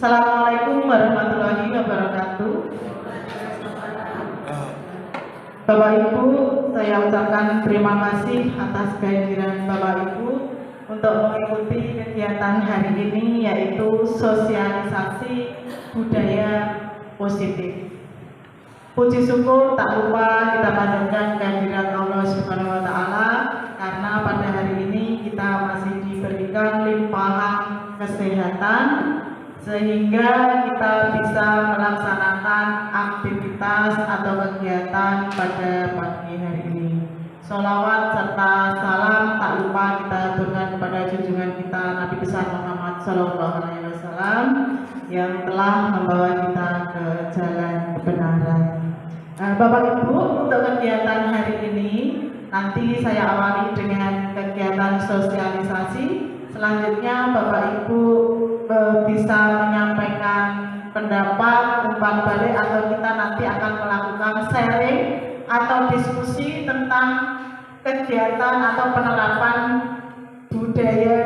Assalamualaikum warahmatullahi wabarakatuh. Bapak Ibu, saya ucapkan terima kasih atas kehadiran Bapak Ibu untuk mengikuti kegiatan hari ini, yaitu sosialisasi budaya positif. Puji syukur tak lupa kita panjatkan kehadirat Allah Subhanahu wa Ta'ala, karena pada hari ini kita masih diberikan limpahan kesehatan sehingga kita bisa melaksanakan aktivitas atau kegiatan pada pagi hari ini. Sholawat serta salam tak lupa kita aturkan kepada junjungan kita Nabi besar Muhammad SAW yang telah membawa kita ke jalan kebenaran. Bapak Ibu, untuk kegiatan hari ini nanti saya awali dengan kegiatan sosialisasi. Selanjutnya Bapak Ibu bisa menyampaikan pendapat, umpan balik, atau kita nanti akan melakukan sharing atau diskusi tentang kegiatan atau penerapan budaya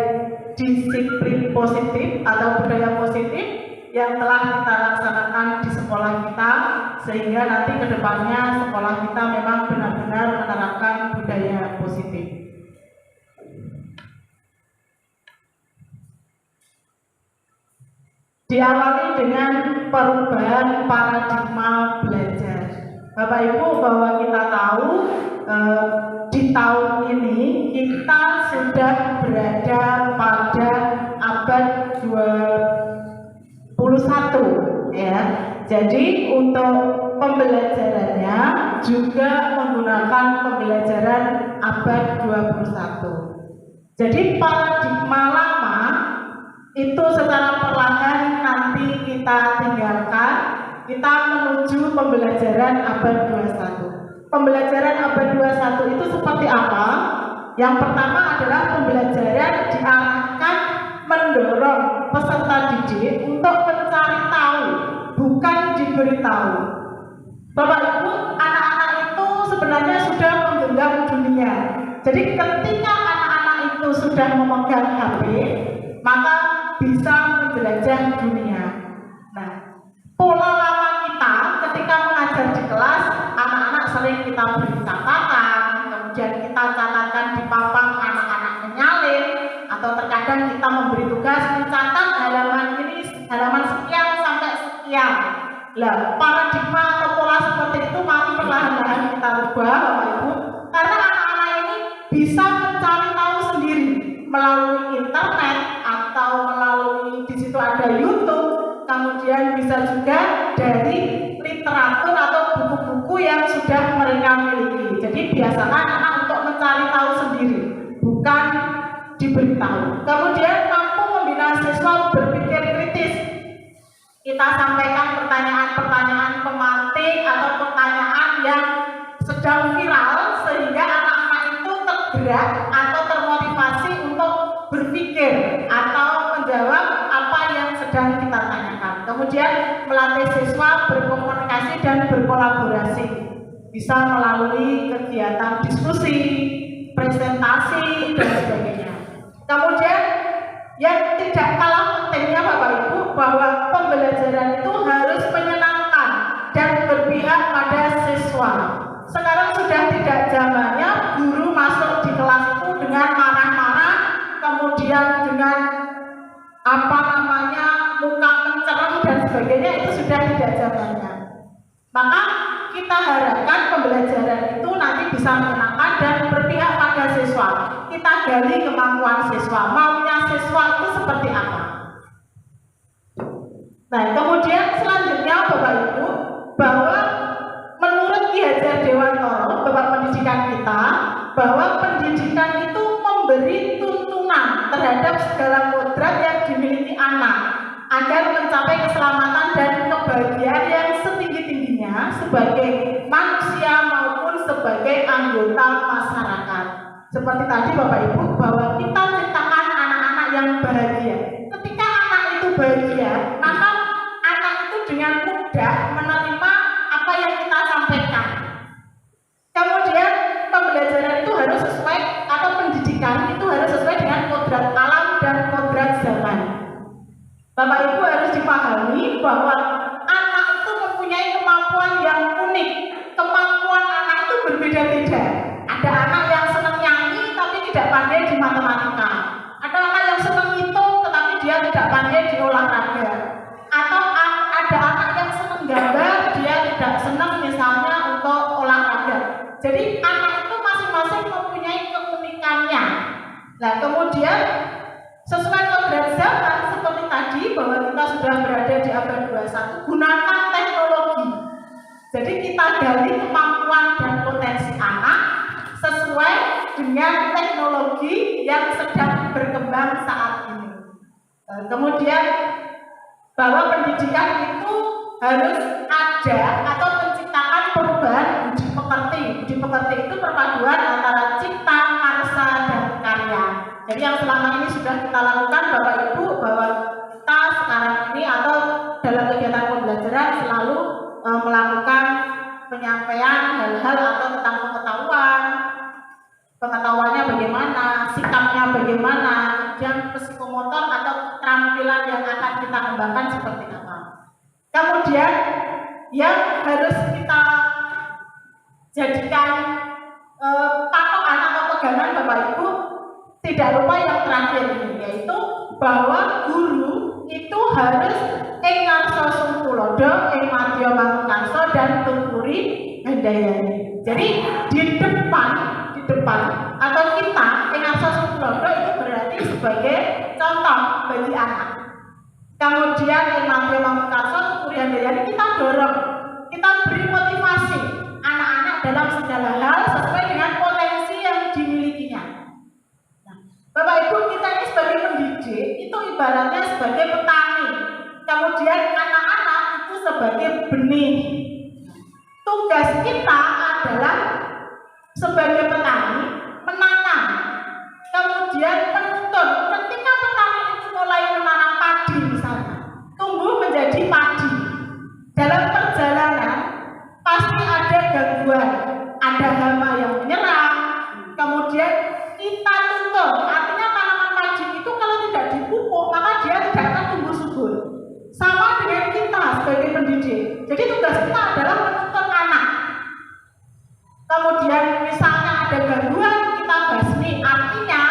disiplin positif atau budaya positif yang telah kita laksanakan di sekolah kita, sehingga nanti kedepannya sekolah kita memang benar-benar menerapkan budaya positif. Diawali dengan perubahan paradigma belajar. Bapak Ibu, bahwa kita tahu di tahun ini kita sudah berada pada abad 21 ya. Jadi untuk pembelajarannya juga menggunakan pembelajaran abad 21. Jadi paradigma lama itu secara perlahan nanti kita tinggalkan, kita menuju pembelajaran abad 21. Pembelajaran abad 21 itu seperti apa? Yang pertama adalah pembelajaran diarahkan mendorong peserta didik untuk mencari tahu, bukan diberitahu. Bapak Ibu, anak-anak itu sebenarnya sudah menggenggam dunia. Jadi ketika anak-anak itu sudah memegang HP, maka bisa menjelajah dunia. Nah, pola lama kita ketika mengajar di kelas, anak-anak sering kita beri catatan, kemudian kita catatkan di papan, anak-anak menyalin, atau terkadang kita memberi tugas mencatat halaman ini, halaman sekian sampai sekian. Lah, paradigma atau pola seperti itu mari perlahan-lahan kita ubah, Bapak Ibu, karena anak-anak ini bisa mencari tahu sendiri melalui internet atau melalui di situ ada YouTube, kemudian bisa juga dari literatur atau buku-buku yang sudah mereka miliki. Jadi biasakan anak untuk mencari tahu sendiri, bukan diberitahu. Kemudian mampu membina siswa berpikir kritis. Kita sampaikan pertanyaan-pertanyaan pemantik atau pertanyaan yang sedang viral sehingga anak-anak itu tergerak atau termotivasi untuk berpikir atau menjawab apa yang sedang kita tanyakan. Kemudian melatih siswa berkomunikasi dan berkolaborasi, bisa melalui kegiatan diskusi, presentasi, dan sebagainya. Kemudian yang tidak kalah pentingnya Bapak Ibu, bahwa pembelajaran itu harus menyenangkan dan berpihak pada siswa. Sekarang sudah tidak zamannya guru masuk di kelas itu dengan marah-marah, kemudian dengan muka mencerem dan sebagainya, itu sudah tidak zamannya. Maka kita harapkan pembelajaran itu nanti bisa menyenangkan dan berpihak pada siswa. Kita gali kemampuan siswa, maunya siswa itu seperti apa. Nah, kemudian selanjutnya Bapak Ibu, bahwa menurut Ki Hajar Dewantara, Bapak Pendidikan kita, bahwa pendidikan itu memberi tuntunan terhadap segala kodrat yang dimiliki anak agar mencapai keselamatan dan kebahagiaan yang setinggi-tingginya sebagai manusia maupun sebagai anggota masyarakat. Seperti tadi Bapak Ibu, bahwa kita ciptakan anak-anak yang bahagia. Ketika anak itu bahagia, maka anak itu dengan mudah menerima apa yang kita sampaikan. Kemudian pembelajaran itu harus sesuai, atau pendidikan itu harus sesuai dengan kodrat alam dan kodrat zaman. Bapak Ibu harus dipahami bahwa anak itu mempunyai kemampuan yang unik. Kemampuan anak itu berbeda-beda. Ada anak yang senang nyanyi tapi tidak pandai di matematika. Ada anak yang senang hitung tetapi dia tidak pandai di olahraga. Atau ada anak yang senang gambar, dia tidak senang misalnya untuk olahraga. Jadi anak itu masing-masing mempunyai keunikannya. Nah, kemudian sesuai kodrat zaman seperti tadi bahwa kita sudah berada di abad 21, gunakan teknologi. Jadi kita gali kemampuan dan potensi anak sesuai dengan teknologi yang sedang berkembang saat ini. Kemudian bahwa pendidikan itu harus ada atau menciptakan perubahan budi pekerti. Budi pekerti itu perpaduan antara cipta, karsa, dan karya. Jadi yang selama ini sudah kita lakukan Bapak Ibu, bahwa kita sekarang ini atau dalam kegiatan pembelajaran selalu melakukan penyampaian hal-hal atau tentang pengetahuannya bagaimana, sikapnya bagaimana, kemudian psikomotor atau keterampilan yang akan kita kembangkan seperti apa. Kemudian yang harus kita jadikan patokan atau pegangan Bapak Ibu, tidak lupa yang terakhir ini, yaitu bahwa guru itu harus ing ngarsa sumtulodo, ing madya mangunarsa, dan tumuri handayani. Jadi di depan atau kita ing ngarsa sumtulodo itu berarti sebagai contoh bagi anak. Kemudian ing madya mangunarsa, tumuri handayani, kita dorong, kita beri motivasi anak-anak dalam segala hal sesuai dengan potensi yang dimilikinya. Bapak Ibu, kita ini sebagai pendidik itu ibaratnya sebagai petani. Kemudian anak-anak itu sebagai benih. Tugas kita adalah sebagai petani menanam. Kemudian menuntun. Ketika petani itu mulai menanam padi misalnya, tumbuh menjadi padi. Dalam perjalanan pasti ada gangguan, ada hama yang menyerang. Kemudian kita tuntun, artinya tanaman padi itu kalau tidak dipupuk maka dia tidak akan tumbuh subur. Sama dengan kita sebagai pendidik. Jadi tugas kita adalah menuntun anak. Kemudian misalnya ada gangguan, kita basmi, artinya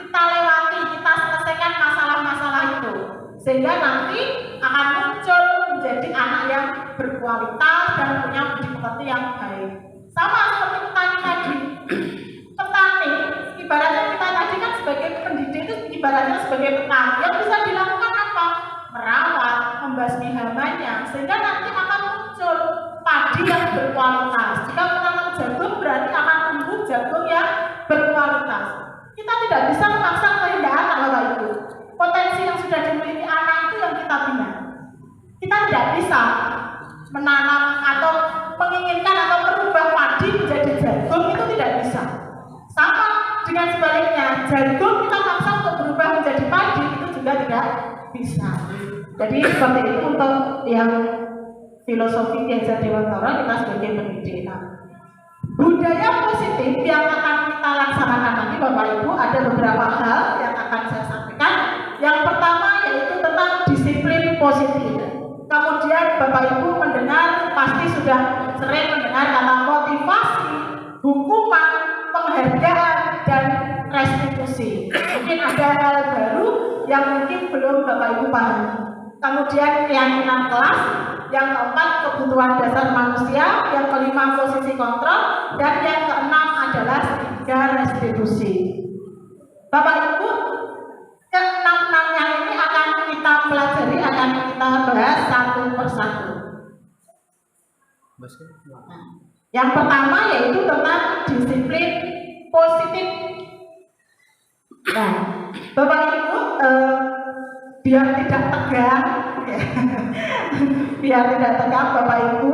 kita lewati, kita selesaikan masalah-masalah itu, sehingga nanti akan muncul menjadi anak yang berkualitas dan punya budi pekerti yang baik. Sama seperti petani tadi. Petani, ibaratnya kita tadi kan sebagai pendidik itu ibaratnya sebagai petani yang bisa dilakukan apa? Merawat, membasmi hamanya, sehingga nanti akan muncul padi yang berkualitas. Jika menanam jagung berarti akan tumbuh jagung yang berkualitas. Kita tidak bisa memaksa kehendak anak, Bapak Ibu. Potensi yang sudah dimiliki anak itu yang kita bina. Kita tidak bisa menanam atau menginginkan atau merubah padi menjadi jagung, itu tidak bisa. Sama dengan sebaliknya, jagung kita paksa untuk berubah menjadi padi, itu juga tidak bisa. Jadi seperti itu untuk yang filosofi Ki Dewantara kita sebagai pendidik. Budaya positif yang akan kita laksanakan nanti Bapak Ibu, ada beberapa hal yang akan saya sampaikan. Yang pertama yaitu tentang disiplin positif. Kemudian Bapak Ibu mendengar, pasti sudah sering mendengar kata motivasi, hukuman, penghargaan, dan restitusi. Mungkin ada hal baru yang mungkin belum Bapak Ibu pahami. Kemudian keyakinan kelas, yang keempat kebutuhan dasar manusia, yang kelima posisi kontrol, dan yang keenam adalah tiga restitusi. Bapak Ibu, keenam-enamnya ini akan kita pelajari, akan kita bahas satu persatu. Yang pertama yaitu tentang disiplin positif. Nah, Bapak Ibu, biar tidak tegang, Bapak Ibu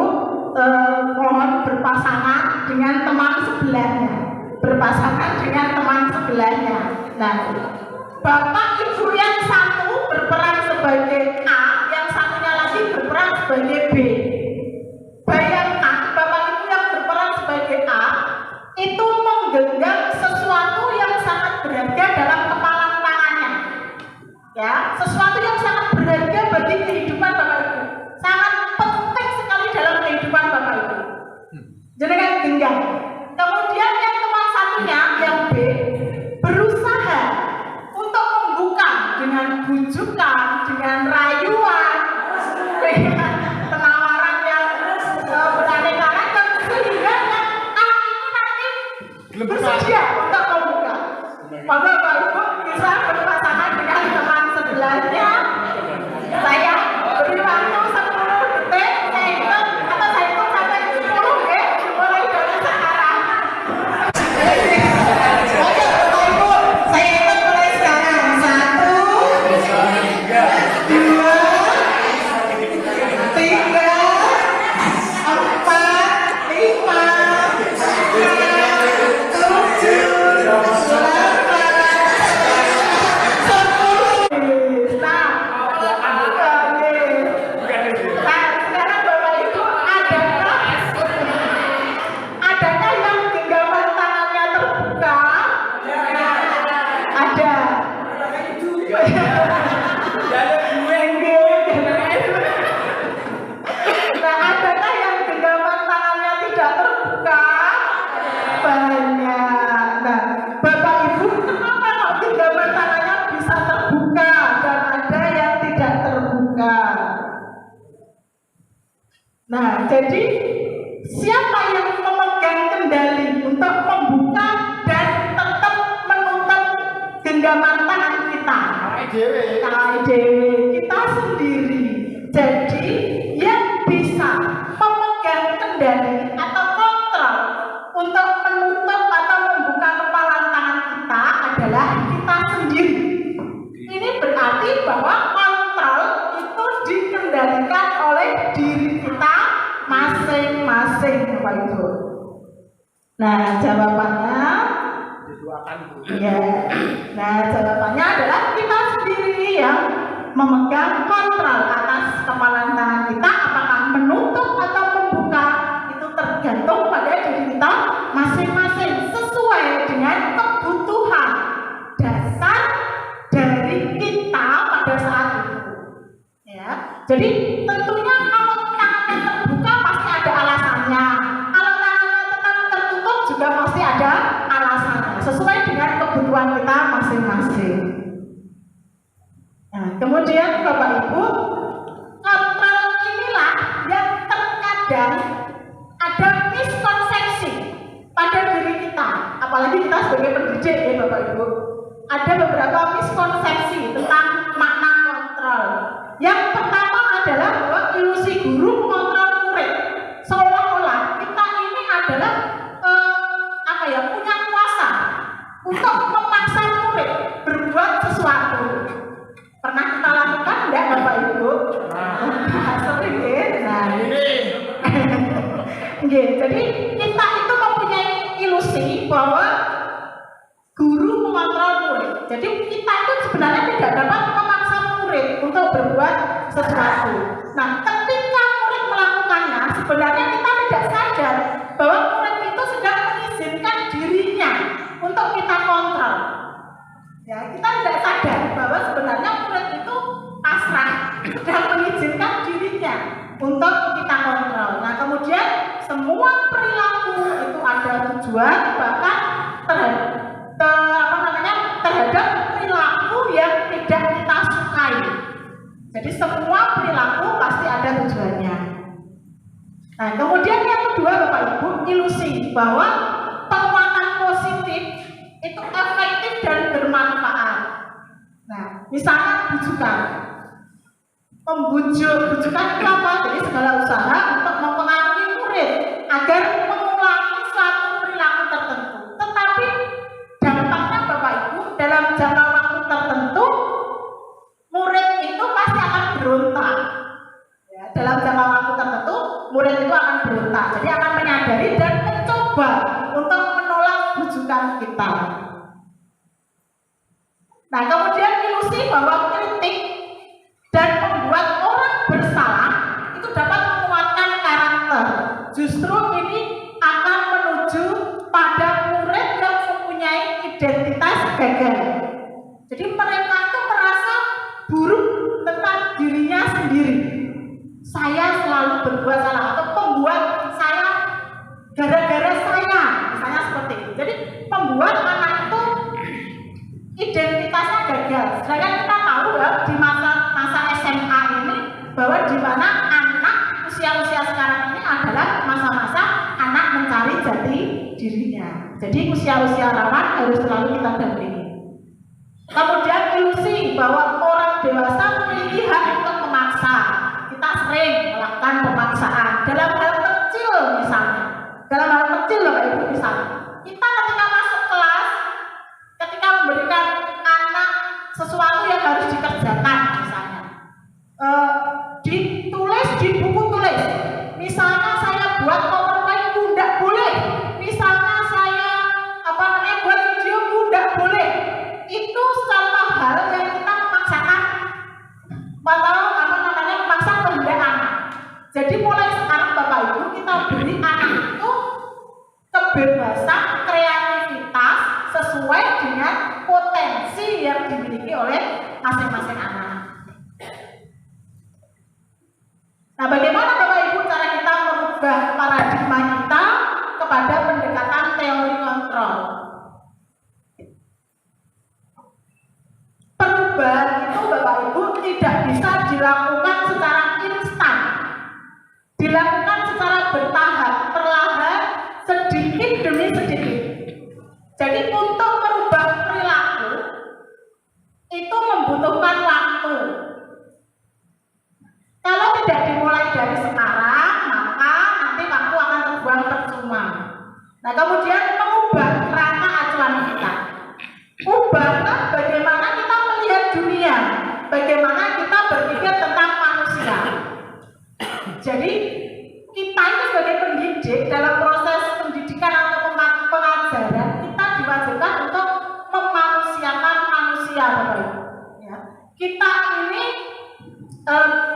mohon berpasangan dengan teman sebelahnya. Nah, Bapak Ibu yang satu berperan sebagai A, yang satunya lagi berperan sebagai B. Bayangkan Bapak Ibu yang berperan sebagai A itu menggenggam sesuatu yang sangat berharga dalam kepalan tangannya. Ya, sesuatu yang sangat berharga bagi kehidupan Bapak Ibu. Sangat penting sekali dalam kehidupan Bapak Ibu. Jenengan genggam. Kemudian yang nomor satunya, yang B, berusaha untuk membuka dengan bujukan, dengan rayuan, dengan penawaran yang beraneka ragam, sehingga anak itu nanti bersedia untuk membuka. Maka Bapak Ibu bisa berpasangan dengan teman sebelahnya. Saya beri waktu 10 detik, saya hitung atau saya hitung sampai 10 ya, mulai dari sekarang. Oke Bapak Ibu, saya hitung mulai sekarang. 1, 2, 3, 4, 5, 'Nah, jadi siapa yang memegang kendali untuk membuka dan tetap menutup genggaman tangan kita? Kita sendiri. Jadi yang bisa memegang kendali atau kontrol untuk menutup atau membuka kepalan tangan kita adalah kita sendiri. Ini berarti bahwa kontrol itu dikendalikan oleh diri kita masing-masing, Bapak Ibu. Nah, jawabannya ya. Nah, jawabannya adalah kita sendiri yang memegang kontrol atas kepalan tangan kita. Apakah menutup atau membuka itu tergantung pada diri kita masing-masing sesuai dengan kebutuhan dasar dari kita pada saat itu. Ya, jadi tentunya kalau tangannya terbuka pasti ada alasannya. Kalau tangannya tetap tertutup juga pasti ada alasannya sesuai dengan kebutuhan kita masing-masing. Nah, kemudian Bapak Ibu, kontrol inilah yang terkadang ada miskonsepsi pada diri kita, apalagi kita sebagai pendidik ya Bapak Ibu. Ada beberapa miskonsepsi tentang makna kontrol. Yang pertama adalah bahwa ilusi guru mengontrol murid, seolah-olah kita ini adalah punya kuasa untuk memaksa murid berbuat sesuatu. Pernah kita lakukan enggak Bapak Ibu? Sering ya. Nah, jadi kita itu mempunyai ilusi bahwa guru mengontrol murid. Jadi kita itu sebenarnya tidak dapat memaksa murid untuk berbuat sesuatu. Nah, ketika murid melakukannya, sebenarnya kita tidak sadar bahwa murid itu sedang mengizinkan dirinya untuk kita kontrol. Ya, kita tidak sadar bahwa sebenarnya murid itu pasrah, sedang mengizinkan dirinya untuk kita kontrol. Nah, kemudian semua perilaku itu ada tujuan, bahkan terhadap perilaku yang tidak kita sukai. Jadi semua perilaku pasti ada tujuannya. Nah, kemudian yang kedua Bapak Ibu, ilusi bahwa penguatan positif itu efektif dan bermanfaat. Nah, misalnya bujukan. Bujukan itu apa? Jadi segala usaha untuk mempengaruhi murid agar mengulangi suatu perilaku tertentu. Tetapi dampaknya Bapak Ibu, dalam jangka waktu tertentu murid itu pasti akan berontak. Ya, dalam jangka waktu tertentu murid itu akan berontak. Jadi akan menyadari dan mencoba untuk menolak bujukan kita. Nah, kemudian ilusi bahwa kritik dan membuat orang bersalah itu dapat menguatkan karakter. Justru ini akan menuju pada murid yang mempunyai identitas gagal. Jadi mereka itu merasa buruk tentang dirinya sendiri. berbuat salah atau pembuat saya gara-gara saya, misalnya seperti itu. Jadi membuat anak itu identitasnya gagal. Sedangkan kita tahu ya di masa SMA ini bahwa di mana anak usia-usia sekarang ini adalah masa-masa anak mencari jati dirinya. Jadi usia-usia rawan harus selalu kita dampingi. Kemudian ilusi bahwa orang dewasa memiliki hak untuk memaksa. Kita sering melakukan pemaksaan dalam hal kecil misalnya. Dalam hal kecil Bapak Ibu misalnya. Kita ketika masuk kelas, ketika memberikan anak sesuatu yang harus dikerjakan misalnya. Ditulis di buku tulis. Misalnya saya buat PowerPoint tidak boleh. Misalnya saya buat video tidak boleh. Itu satu hal yang kita memaksakan atau memaksa kehendak anak. Jadi mulai sekarang Bapak Ibu kita beri anak itu kebebasan kreativitas sesuai dengan potensi yang dimiliki oleh masing-masing anak. Nah, bagaimana Bapak Ibu cara kita merubah paradigma kita kepada pendekatan teori kontrol? Perubahan itu Bapak Ibu tidak bisa dilakukan secara instan. Dilakukan secara bertahap, perlahan, sedikit demi sedikit. Jadi untuk merubah perilaku itu membutuhkan waktu. Kalau tidak dimulai dari sekarang, maka nanti waktu akan terbuang percuma. Nah, kemudian mengubah kerangka acuan kita. Ubahlah bagaimana kita melihat dunia, bagaimana kita berpikir tentang manusia. Jadi kita itu sebagai pendidik dalam proses pendidikan atau pengajaran kita diwajibkan untuk memanusiakan manusia, Bapak Ibu. Ya. Kita ini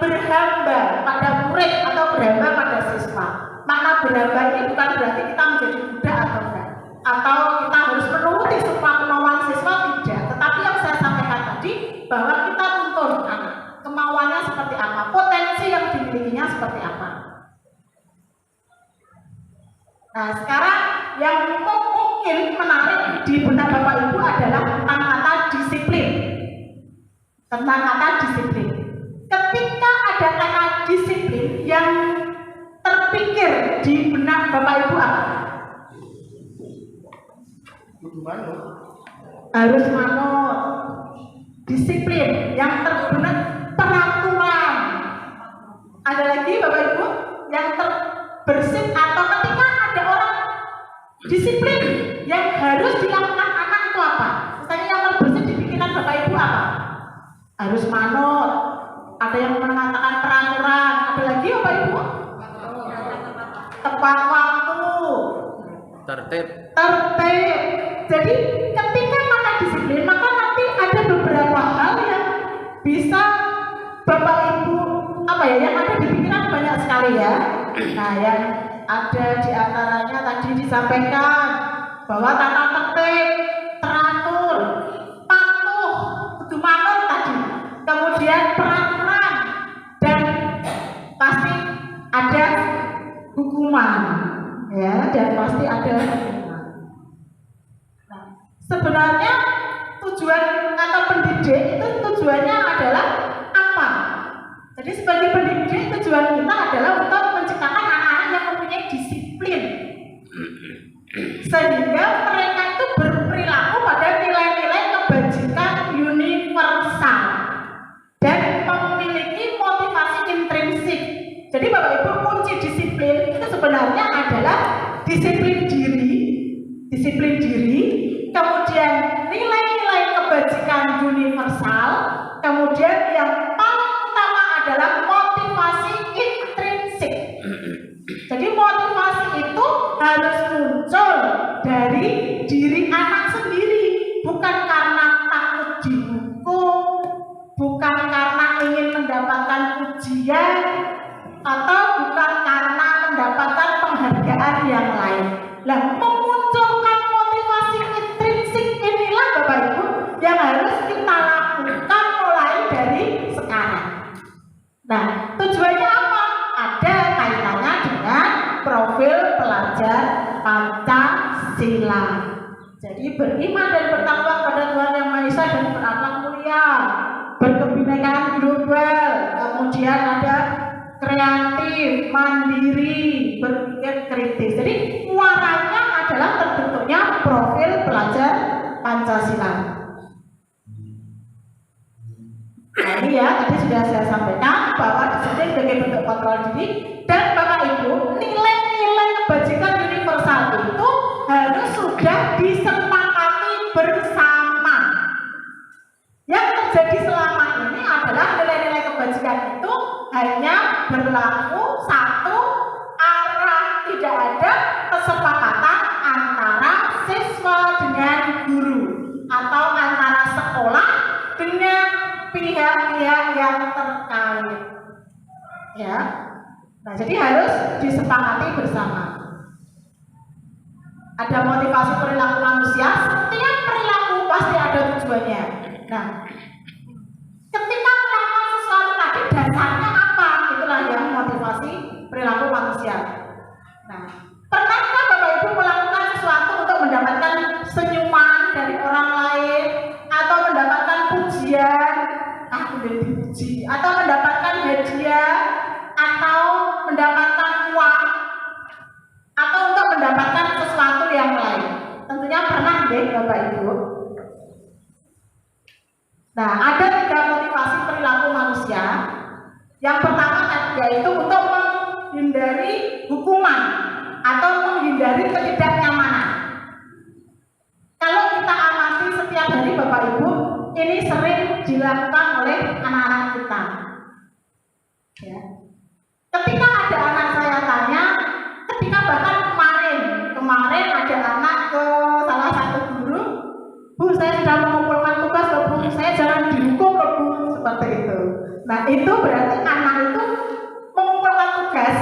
berhamba pada murid atau berhamba pada siswa. Makna berhamba ini bukan berarti kita menjadi budak atau enggak, atau kita harus menuruti semua kemauan siswa, tidak. Tetapi yang saya sampaikan tadi bahwa kita tuntun anak kemauannya seperti apa, potensi yang dimilikinya seperti apa. Nah, sekarang yang mungkin menarik di benak Bapak Ibu adalah tentang kata disiplin. Tentang kata disiplin. Ketika ada kata disiplin yang terpikir di benak Bapak Ibu apa? Harus manut. Disiplin yang terbenar, peraturan. Ada lagi Bapak Ibu yang terbersih atau ketika ada orang disiplin yang harus dilakukan anak itu apa? Misalnya yang terbersih di pikiran Bapak Ibu apa? Harus manut. Ada yang mengatakan peraturan. Ada lagi Bapak Ibu? Tepat waktu. Tertib. Jadi ketika kata disiplin, maka nanti ada beberapa hal yang bisa Bapak Ibu yang ada di pikiran banyak sekali ya. Nah, yang ada di antaranya tadi disampaikan bahwa tata tertib, teratur, patuh, kudu manut tadi. Kemudian peraturan dan pasti ada hukuman, ya, dan pasti ada hukuman. Nah, sebenarnya tujuan atau pendidik itu tujuannya adalah apa? Jadi sebagai pendidik tujuan kita adalah untuk menciptakan anak-anak yang mempunyai disiplin, sehingga mereka itu berperilaku pada nilai-nilai kebajikan universal dan memiliki motivasi intrinsik. Jadi Bapak Ibu, kunci disiplin itu sebenarnya adalah disiplin diri, kemudian nilai-nilai kebajikan universal, kemudian yang paling utama adalah motivasi intrinsik. Jadi motivasi itu harus muncul dari diri anak sendiri, bukan karena takut dihukum, bukan karena ingin mendapatkan ujian, atau bukan karena mendapatkan penghargaan yang lain. Nah, memunculkan motivasi intrinsik inilah Bapak Ibu yang harus kita lakukan mulai dari sekarang. Nah, tujuannya apa? Ada profil pelajar Pancasila. Jadi beriman dan bertakwa kepada Tuhan Yang Maha Esa dan berakhlak mulia, berkebinekaan global, kemudian ada kreatif, mandiri, berpikir kritis. Jadi muaranya adalah terbentuknya profil pelajar Pancasila. Nah ini ya, tadi sudah saya sampaikan bahwa disiplin sebagai bentuk kontrol diri, dan Bapak Ibu, nilai-nilai kebajikan universal itu harus sudah disepakati bersama. Yang terjadi selama ini adalah nilai-nilai kebajikan itu hanya berlaku satu arah, tidak ada kesepakatan antara siswa dengan guru atau antara sekolah dengan pihak-pihak yang terkait. Ya. Nah, jadi harus disepakati bersama. Ada motivasi perilaku manusia, setiap perilaku pasti ada tujuannya. Nah, ketika melakukan sesuatu tadi dasarnya apa? Itulah yang motivasi perilaku manusia. Nah, pernahkah Bapak Ibu melakukan sesuatu untuk mendapatkan senyuman dari orang lain, atau mendapatkan pujian, aku dipuji, atau mendapatkan hadiah, atau mendapatkan uang, atau untuk mendapatkan sesuatu yang lain? Tentunya pernah deh Bapak Ibu. Nah, ada 3 motivasi perilaku manusia. Yang pertama yaitu untuk menghindari hukuman atau menghindari ketidaknyamanan. Kalau kita amati setiap hari Bapak Ibu, ini sering dilakukan oleh anak-anak kita. Ya. Ketika ada anak saya tanya, ketika bahkan kemarin ada anak ke salah satu guru, Bu, saya sudah mengumpulkan tugas, Bu, saya jangan dihukum, Bu, seperti itu. Nah, itu berarti anak itu mengumpulkan tugas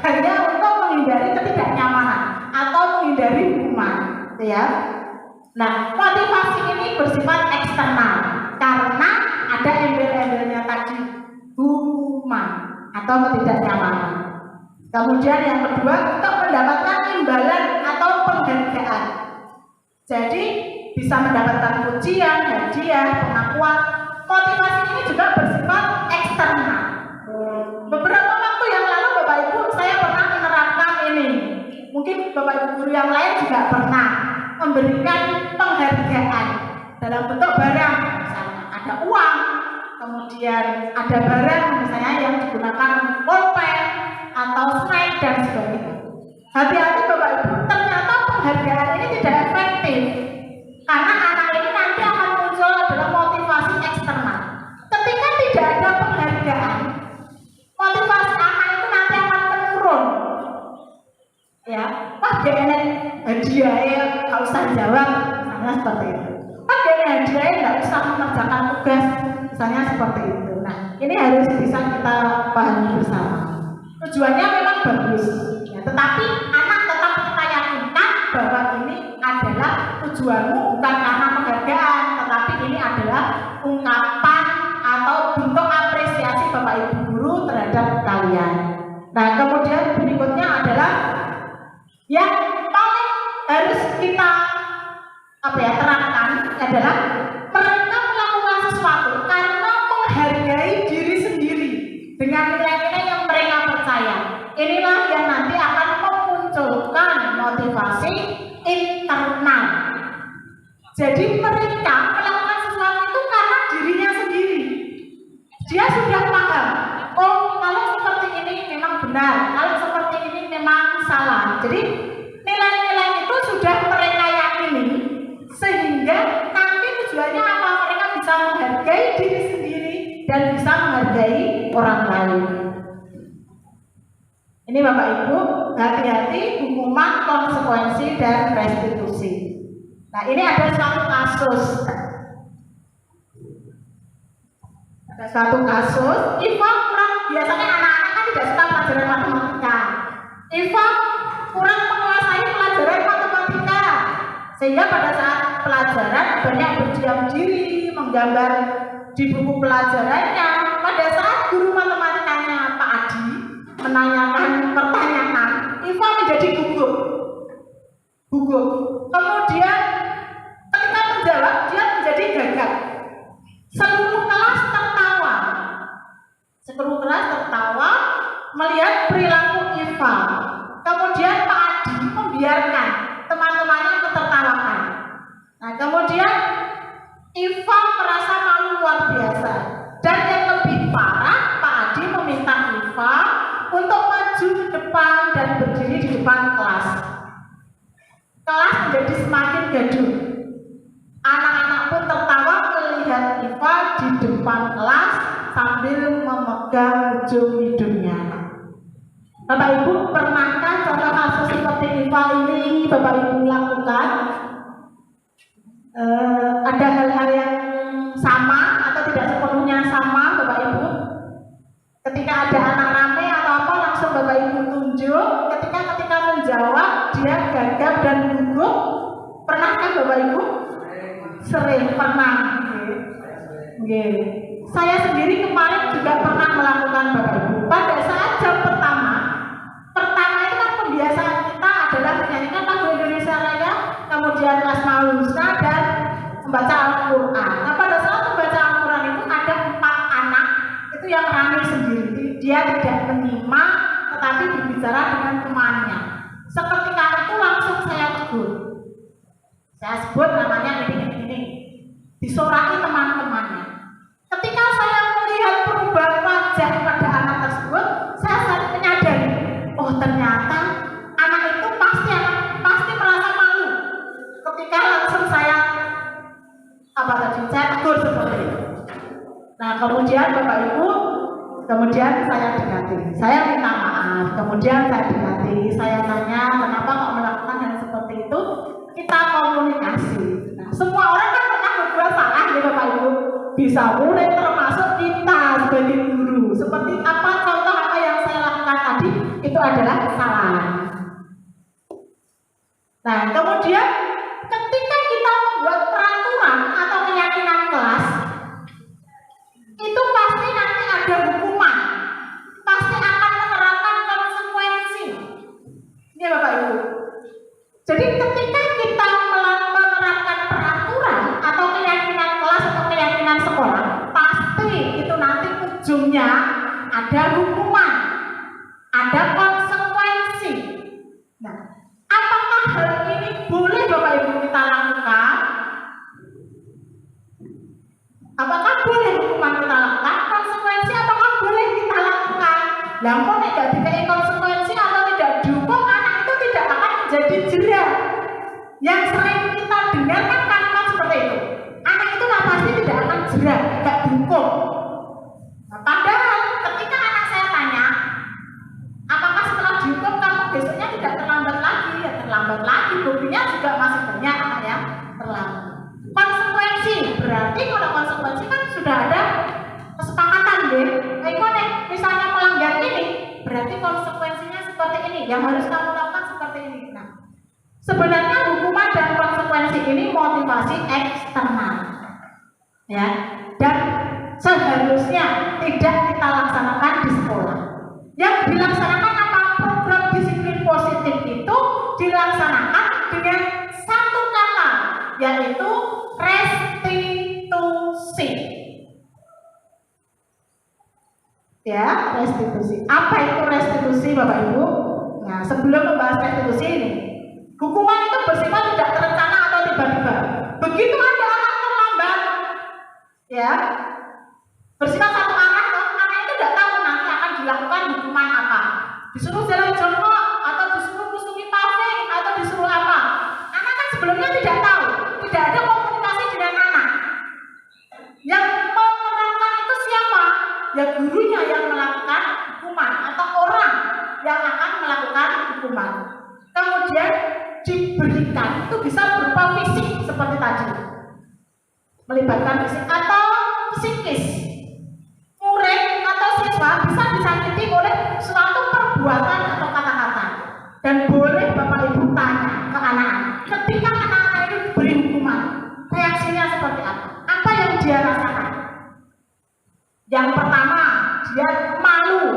hanya untuk menghindari ketidaknyamanan atau menghindari hukuman, ya. Nah, motivasi ini bersifat eksternal karena ada embel-embelnya tadi, hukuman atau ketidaknyamanan. Kemudian yang kedua, untuk mendapatkan imbalan atau penghargaan. Jadi bisa mendapatkan pujian, hadiah, pengakuan. Motivasi ini juga bersifat eksternal. Beberapa waktu yang lalu Bapak Ibu, saya pernah menerapkan ini. Mungkin Bapak Ibu guru yang lain juga pernah memberikan penghargaan dalam bentuk barang, misalnya ada uang, kemudian ada barang misalnya yang digunakan pulpen atau snack dan sebagainya. Hati-hati Bapak Ibu, ternyata penghargaan ini tidak efektif karena anak ini nanti akan muncul adalah motivasi eksternal. Ketika tidak ada penghargaan, motivasi anak itu nanti akan menurun. Ya, wah gini hadiah ya, nggak usah jawab, misalnya seperti itu. Wah gini hadiah ya, nggak usah mengerjakan tugas, misalnya seperti itu. Nah, ini harus bisa kita pahami bersama. Tujuannya memang bagus, ya, tetapi anak tetap kita yakinkan bahwa ini adalah tujuanmu bukan karena penghargaan, tetapi ini adalah ungkapan atau bentuk apresiasi Bapak Ibu guru terhadap kalian. Nah, kemudian berikutnya adalah yang paling harus kita terapkan adalah mereka melakukan sesuatu karena menghargai diri sendiri dengan nilai-nilai yang mereka percaya. Inilah yang nanti akan memunculkan motivasi internal. Jadi mereka melakukan sesuatu itu karena dirinya sendiri. Dia sudah paham, oh kalau seperti ini memang benar, kalau seperti ini memang salah. Jadi nilai-nilai itu sudah mereka yakini, sehingga nanti tujuannya apa? Mereka bisa menghargai diri sendiri dan bisa menghargai orang lain. Ini Bapak Ibu, hati-hati hukuman, konsekuensi, dan restitusi. Nah, ini ada suatu kasus. Ada suatu kasus, Iva kurang, biasanya anak-anak kan tidak suka pelajaran matematika. Iva kurang menguasai pelajaran matematika, sehingga pada saat pelajaran banyak berdiam diri, menggambar di buku pelajarannya. Pada saat guru matematikanya Pak Adi menanyakan pertanyaan, IFA menjadi gugup. Kemudian ketika menjawab dia menjadi gagap. Seluruh kelas tertawa melihat perilaku IFA. Kemudian Pak Adi membiarkan teman-temannya ketertawakan. Nah, kemudian IFA merasa malu luar biasa. Dan yang lebih parah, Pak Adi meminta IFA untuk maju ke depan dan berdiri di depan kelas. Kelas menjadi semakin gaduh. Anak-anak pun tertawa melihat IFA di depan kelas sambil memegang ujung hidungnya. Bapak Ibu, pernahkah contoh kasus seperti IFA ini Bapak Ibu lakukan? Ada hal-hal yang sama atau tidak sepenuhnya sama Bapak Ibu? Ketika ada anak rame atau apa langsung Bapak Ibu tunjuk, ketika menjawab dia gagap dan gugup. Pernahkah Bapak Ibu? Sering, pernah. Okay. Saya sendiri kemarin juga pernah melakukan Bapak Ibu. Pada saat jam pertama itu kan pembiasaan kita adalah menyanyikan lagu Indonesia Raya, kemudian Asmaul Husna dan membaca Al-Quran. Nah, pada saat membaca Al-Quran itu ada 4 anak itu yang rame sendiri. Dia tidak menyimak tetapi berbicara dengan temannya. Seketika itu langsung saya tegur. Saya sebut namanya ini. Disoraki teman-temannya. Ketika saya melihat perubahan wajah pada anak tersebut, saya menyadari, oh ternyata anak itu pasti merasa malu. Ketika langsung saya tegur seperti itu. Nah, kemudian Bapak Ibu, saya dekati, saya minta maaf, kemudian saya dekati, saya tanya kenapa kok melakukan hal seperti itu, kita komunikasi. Nah, semua orang kan pernah berbuat salah ya Bapak Ibu, bisa murid termasuk kita sebagai guru. Seperti apa contoh apa yang saya lakukan tadi, itu adalah kesalahan. Nah, kemudian ketika kita membuat peraturan atau keyakinan kelas, itu pasti nanti ada hukuman, pasti akan menerapkan konsekuensi. Ini Bapak Ibu. Jadi ketika kita menerapkan peraturan atau keyakinan kelas atau keyakinan sekolah, pasti itu nanti ujungnya ada hukuman, ada konsekuensi. Nah, apakah hal ini boleh Bapak Ibu kita lakukan? Apakah boleh hukuman kita lakukan? Konsekuensi apakah boleh kita lakukan? Lah kok tidak dikai konsekuensi atau tidak dihukum, anak itu tidak akan menjadi jera. Yang sering kita dengar kan kalimat seperti itu. Anak itu pasti tidak akan jera, tidak dihukum. Nah, padahal ketika anak saya tanya, apakah setelah dihukum kamu besoknya tidak terlambat lagi? Ya terlambat lagi, buktinya juga masih banyak anak yang terlambat. Konsekuensi, berarti kalau konsekuensi kan sudah ada kesepakatan ya. Misalnya melanggar ini, berarti konsekuensinya seperti ini, yang harus kamu lakukan seperti ini. Nah, sebenarnya hukuman dan konsekuensi ini motivasi eksternal, ya, dan seharusnya tidak kita laksanakan di sekolah. Yang dilaksanakan apa? Program disiplin positif itu dilaksanakan dengan satu kata, yaitu restitusi. Ya, restitusi. Apa itu restitusi Bapak Ibu? Nah, sebelum membahas restitusi ini, hukuman itu bersifat tidak terencana atau tiba-tiba. Begitu ada anak terlambat, ya, bersifat satu arah, anak itu tidak tahu nanti akan dilakukan hukuman apa. Disuruh jalan jongkok, atau disuruh kusumi paving, atau disuruh apa. Anak kan sebelumnya tidak tahu, tidak ada komunikasi dengan anak. Yang menerapkan itu siapa? Ya gurunya yang melakukan hukuman atau orang yang akan melakukan hukuman. Kemudian diberikan itu bisa berupa fisik seperti tadi, melibatkan fisik atau psikis. Murid atau siswa bisa disakiti oleh suatu perbuatan atau kata-kata. Dan boleh Bapak Ibu tanya ke anak-anak, ketika anak-anak itu diberi hukuman, reaksinya seperti apa? Apa yang dia rasakan? Yang pertama, dia malu.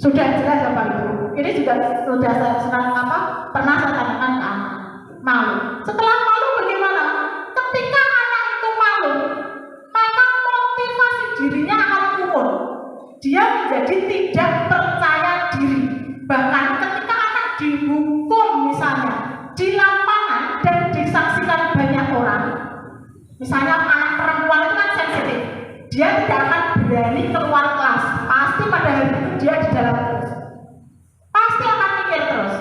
Sudah jelas Bapak Ibu. Ini juga sudah pernah saya tanyakan ke anak. Malu. Setelah malu bagaimana? Ketika anak itu malu, maka motivasi dirinya akan turun. Dia menjadi tidak percaya diri. Bahkan ketika anak dihukum misalnya di lapangan dan disaksikan banyak orang, misalnya anak perempuan itu kan sensitif, dia tidak akan berani keluar kelas. Pasti pada hari itu dia di dalam terus. Pasti akan mikir terus.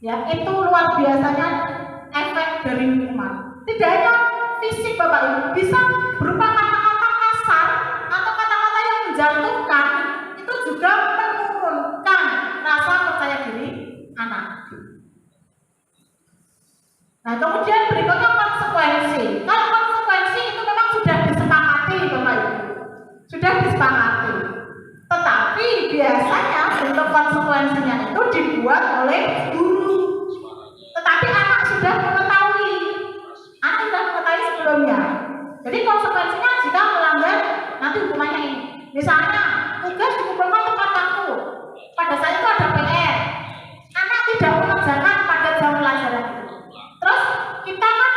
Ya, itu luar biasanya efek dari hukuman. Tidak hanya fisik Bapak Ibu, bisa berupa kata-kata kasar atau kata-kata yang menjatuhkan, itu juga menurunkan rasa percaya diri anak. Nah, kemudian berikutnya konsekuensi. Kalau konsekuensi itu memang sudah disepakati Bapak Ibu, sudah disepakati. Tetapi biasanya bentuk konsekuensinya itu dibuat oleh guru. Tetapi anak sudah mengetahui sebelumnya. Jadi konsekuensinya jika melanggar, nanti hukumannya ini. Misalnya tugas dikumpulkan tepat waktu. Pada saat itu ada PR, anak tidak mengerjakan pada jam pelajaran. Terus kita kan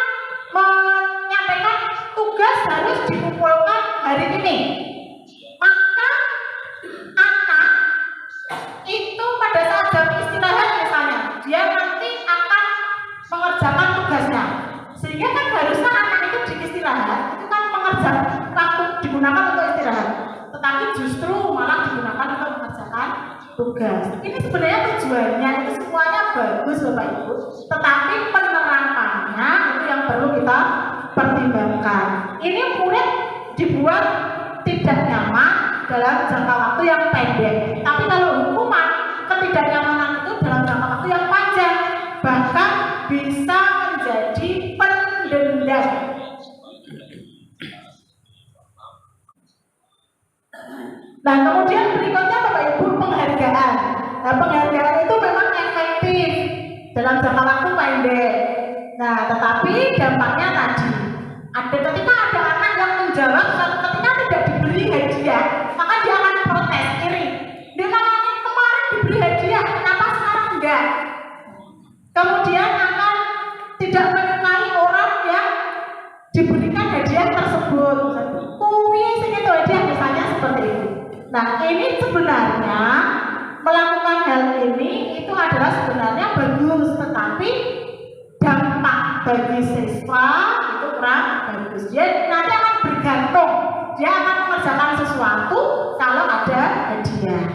menyampaikan tugas harus dikumpulkan hari ini. Maka anak itu pada saat jam istirahat misalnya, dia nanti akan mengerjakan tugasnya. Sehingga kan harusnya anak itu di istirahat, itu kan mengerjakan waktu digunakan untuk istirahat. Tetapi justru malah digunakan untuk mengerjakan tugas. Ini sebenarnya tujuannya itu semuanya bagus Bapak Ibu, tetapi penerapannya itu yang perlu kita pertimbangkan. Ini murid dibuat tidak nyaman dalam jangka waktu yang pendek. Tapi kalau hukuman, ketidaknyamanan itu dalam jangka waktu yang panjang, bahkan bisa menjadi pendendam. Nah, kemudian berikutnya Bapak Ibu penghargaan. Nah, penghargaan itu memang efektif dalam jangka waktu pendek. Nah, tetapi dampaknya tadi ketika ada anak yang menjawab suatu ketika tidak diberi hadiah, maka dia akan protes iri. Dia makanya kemarin diberi hadiah, kenapa sekarang enggak? Kemudian akan tidak menyukai orang yang diberikan hadiah tersebut. Kuwi sing itu hadiah misalnya seperti itu. Nah, ini sebenarnya melakukan hal ini itu adalah sebenarnya bagus, tetapi dampak bagi siswa itu kurang bagus. Dia nanti akan bergantung, dia akan mengerjakan sesuatu kalau ada hadiah.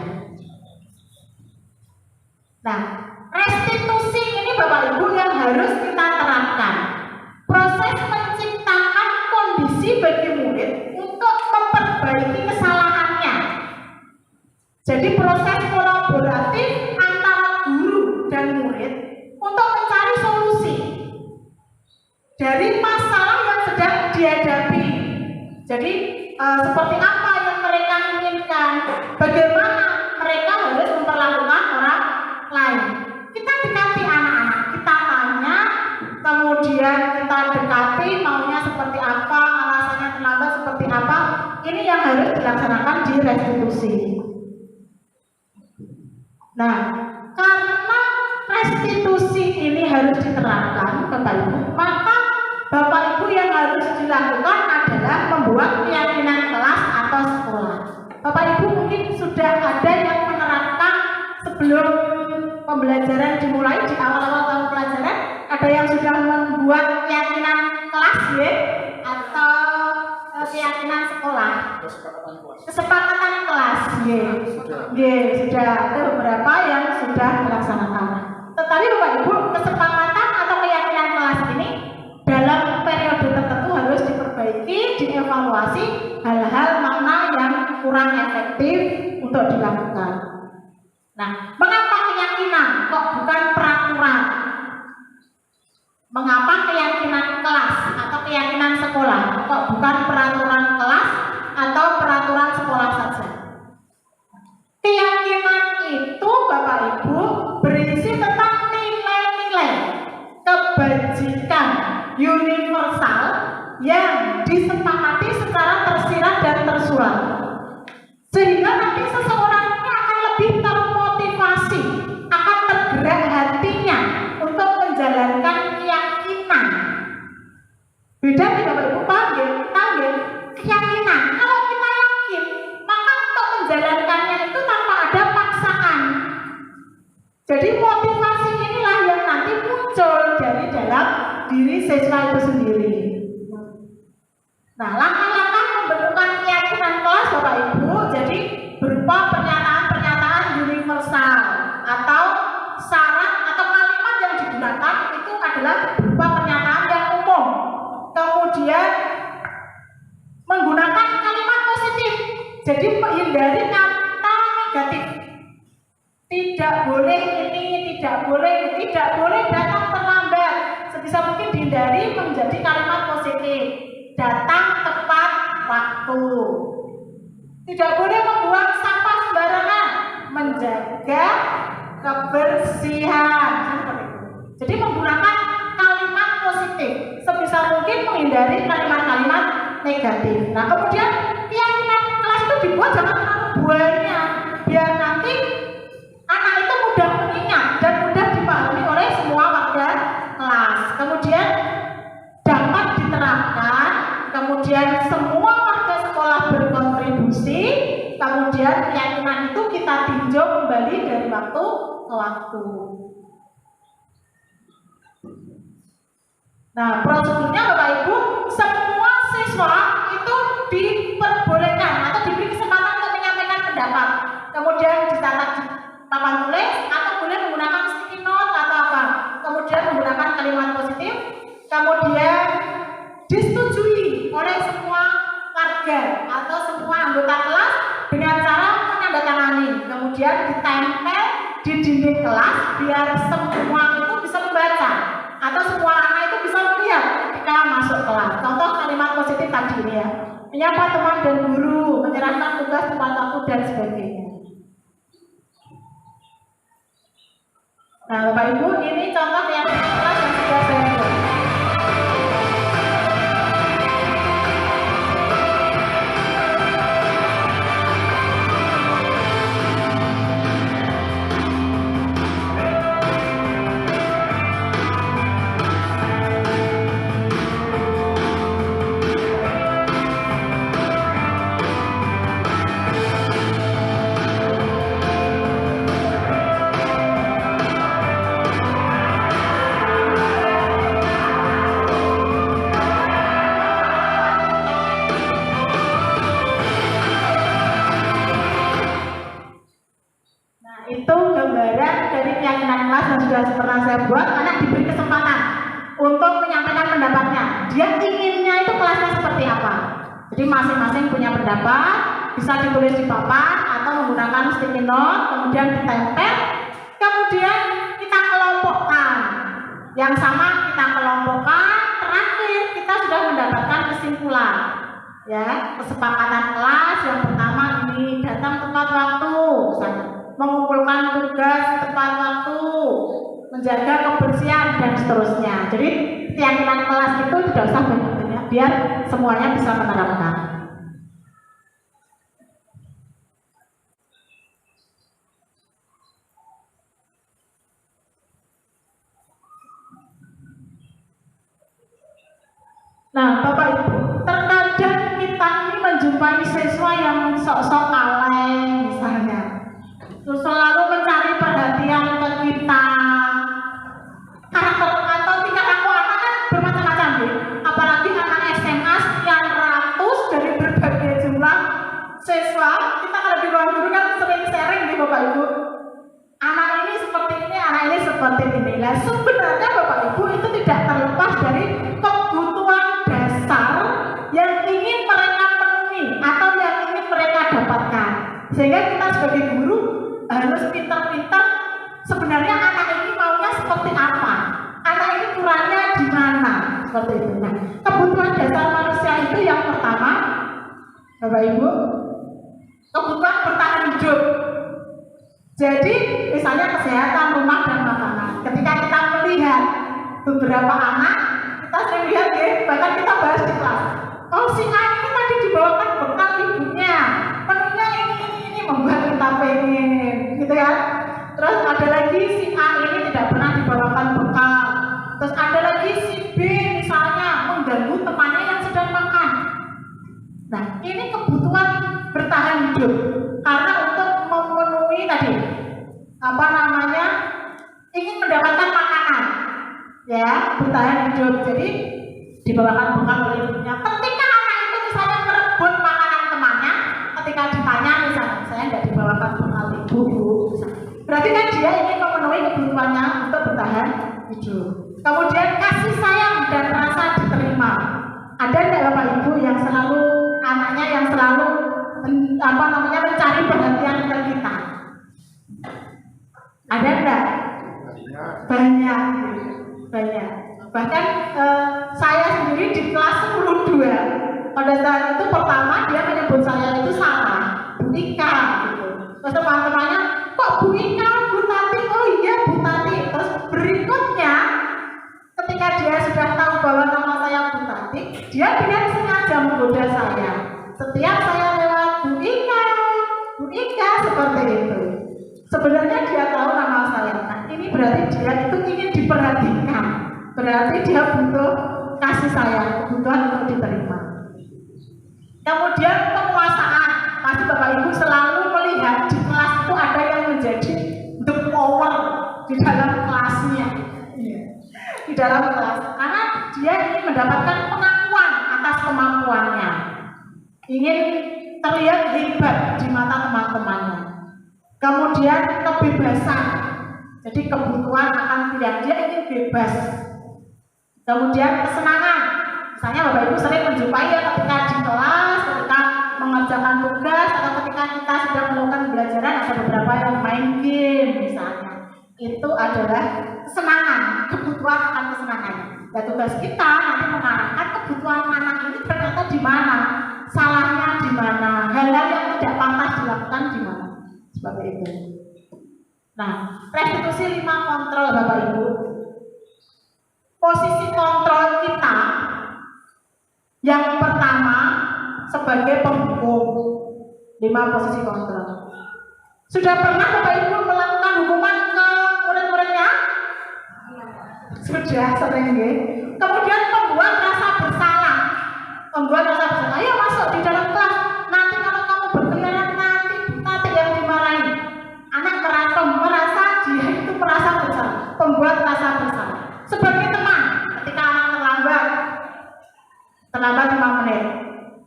Nah, restitusi ini Bapak Ibu yang harus kita terapkan. Proses menciptakan kondisi bagi murid untuk memperbaiki kesalahannya. Jadi proses kolaboratif antara guru dan murid untuk mencari solusi dari masalah yang sedang dihadapi. Jadi seperti apa yang mereka inginkan, bagaimana mereka harus memperlakukan orang lain. Kita dekati anak-anak, kita tanya, kemudian kita dekati maunya seperti apa, alasannya terlambat seperti apa. Ini yang harus dilaksanakan di restitusi. Nah, karena restitusi ini harus diterapkan Bapak Ibu, maka Bapak Ibu yang harus dilakukan adalah membuat keyakinan kelas atau sekolah. Bapak Ibu mungkin sudah ada yang menerapkan sebelum pembelajaran dimulai di awal-awal tahun pelajaran, ada yang sudah membuat keyakinan kelas ya, atau keyakinan sekolah. Kesepakatan kelas ya. Sudah ada beberapa yang sudah dilaksanakan. Tetapi Bapak Ibu, kesepakatan atau keyakinan kelas ini dalam periode tertentu harus diperbaiki, dievaluasi hal-hal mana yang kurang efektif untuk dilakukan. Nah, mengapa keyakinan kok bukan peraturan? Mengapa keyakinan kelas atau keyakinan sekolah kok bukan peraturan kelas atau peraturan sekolah saja? Keyakinan itu Bapak Ibu berisi tentang nilai-nilai kebajikan universal yang disepakati secara tersirat dan tersurat, sehingga nanti seseorang ini akan lebih Jadi motivasi inilah yang nanti muncul dari dalam diri siswa itu sendiri. Nah, langkah-langkah pembentukan keyakinan kelas Bapak Ibu jadi berupa pernyataan-pernyataan universal atau syarat atau kalimat yang digunakan itu adalah berupa pernyataan yang umum. Kemudian menggunakan kalimat positif. Jadi menghindari kata negatif. Tidak boleh ini, tidak boleh datang terlambat. Sebisa mungkin dihindari menjadi kalimat positif. Datang tepat waktu. Tidak boleh membuang sampah sembarangan. Menjaga kebersihan. Seperti itu. Jadi menggunakan kalimat positif. Sebisa mungkin menghindari kalimat-kalimat negatif. Nah, kemudian keyakinan kelas itu dibuat jangan terlalu banyak. Biar nanti anak itu mudah mengingat dan mudah dipahami oleh semua warga kelas. Kemudian dapat diterapkan, kemudian semua warga sekolah berkontribusi, kemudian keyakinan itu kita tinjau kembali dari waktu ke waktu. Nah, prosedurnya Bapak Ibu, semua siswa itu diperbolehkan atau diberi kesempatan untuk menyampaikan pendapat. Kemudian dicatat di papan tulis atau boleh menggunakan sticky note atau apa. Kemudian menggunakan kalimat positif. Kemudian disetujui oleh semua warga atau semua anggota kelas dengan cara menandatangani. Kemudian ditempel di dinding kelas biar semua itu bisa membaca atau semua anak itu bisa melihat ketika masuk kelas. Contoh kalimat positif tadi ini ya. Menyapa teman dan guru, menyerahkan tugas tepat waktu dan sebagainya. Nah, Bapak Ibu, ini contoh yang kelas yang sudah saya buat. Itu gambaran dari keyakinan kelas yang sudah pernah saya buat. Anak diberi kesempatan untuk menyampaikan pendapatnya. Dia inginnya itu kelasnya seperti apa. Jadi masing-masing punya pendapat, bisa ditulis di papan atau menggunakan sticky note, kemudian ditempel. Kemudian kita kelompokkan. Yang sama kita kelompokkan. Terakhir kita sudah mendapatkan kesimpulan. Ya, kesepakatan kelas yang pertama ini datang tepat waktu, misalnya mengumpulkan tugas tepat waktu, menjaga kebersihan dan seterusnya. Jadi keyakinan kelas itu tidak usah banyak-banyak biar semuanya bisa menerapkan. Nah, Bapak Ibu, terkadang kita ini menjumpai siswa yang sok-sok alay misalnya. Terus selalu mencari perhatian ke kita. Karakter atau tingkah laku anak kan bermacam-macam, apalagi anak SMA sekian ratus dari berbagai jumlah siswa. Kita kalau di ruang guru kan sering sharing nih Bapak Ibu. Anak ini seperti ini, anak ini seperti ini. Nah, sebenarnya Bapak Ibu itu tidak terlepas dari kebutuhan dasar yang ingin mereka penuhi atau yang ingin mereka dapatkan. Sehingga kita sebagai guru harus pintar-pintar sebenarnya anak ini maunya seperti apa, anak ini kurangnya di mana, seperti itu. Nah, kebutuhan dasar manusia itu yang pertama, Bapak Ibu, kebutuhan bertahan hidup. Jadi misalnya kesehatan, rumah dan makanan. Ketika kita melihat beberapa anak, kita sering lihat ya, bahkan kita bahas di kelas. Oh, si A ini tadi dibawakan bekal ibunya, menunya ini membuat kita pengen, gitu ya. Terus ada lagi si A ini tidak pernah dibawakan bekal. Terus ada lagi si B misalnya mengganggu temannya yang sedang makan. Nah, ini kebutuhan bertahan hidup. Karena untuk memenuhi tadi apa namanya ya, bertahan hidup. Jadi dibawakan bekal oleh ibunya. Ketika anak itu misalnya merebut makanan temannya, ketika ditanya misalnya saya nggak dibawakan bekal ibu, berarti kan dia ingin memenuhi kebutuhannya untuk bertahan hidup. Kemudian kasih sayang dan rasa diterima. Ada nggak Bapak Ibu yang selalu anaknya yang selalu mencari perhatian ke kita? Ada nggak? Banyak. Bahkan saya sendiri di kelas 10-2 pada saat itu pertama dia menyebut saya itu salah, Bu Ika gitu. Terus teman-temannya, kok Bu Ika, Bu Tati? Oh iya Bu Tati. Terus berikutnya ketika dia sudah tahu bahwa nama saya Bu Tati, dia dengan sengaja menggoda saya. Setiap saya lewat Bu Ika seperti itu. Sebenarnya dia tahu nama saya. Nah, ini berarti dia itu ingin diperhatikan. Berarti dia butuh kasih sayang, kebutuhan untuk diterima. Kemudian penguasaan. Pasti Bapak Ibu selalu melihat di kelas itu ada yang menjadi the power di dalam kelasnya. Di dalam kelas. Karena dia ingin mendapatkan pengakuan atas kemampuannya. Ingin terlihat hebat di mata teman-temannya. Kemudian kebebasan, jadi kebutuhan akan pilihan, dia ingin bebas. Kemudian kesenangan, misalnya Bapak Ibu sering menjumpai ya ketika di kelas, ketika mengerjakan tugas, atau ketika kita sedang melakukan pembelajaran ada beberapa yang main game misalnya. Itu adalah kesenangan, kebutuhan akan kesenangan. Dan tugas kita nanti mengarahkan kebutuhan anak ini ternyata di mana, salahnya di mana, hal-hal yang tidak pantas dilakukan di mana. Bapak Ibu. Nah, restitusi 5 kontrol Bapak Ibu. Posisi kontrol kita yang pertama sebagai penghukum. 5 posisi kontrol. Sudah pernah Bapak Ibu melakukan hukuman ke murid-muridnya? Sudah sering ya. Kemudian membuat rasa bersalah. Ayo masuk di dalam kelas. Nanti kalau kamu berkeliaran nanti yang dimarahi. Anak merasa dia itu merasa bersalah. Membuat rasa bersalah. Sebagai teman, ketika anak terlambat 5 menit.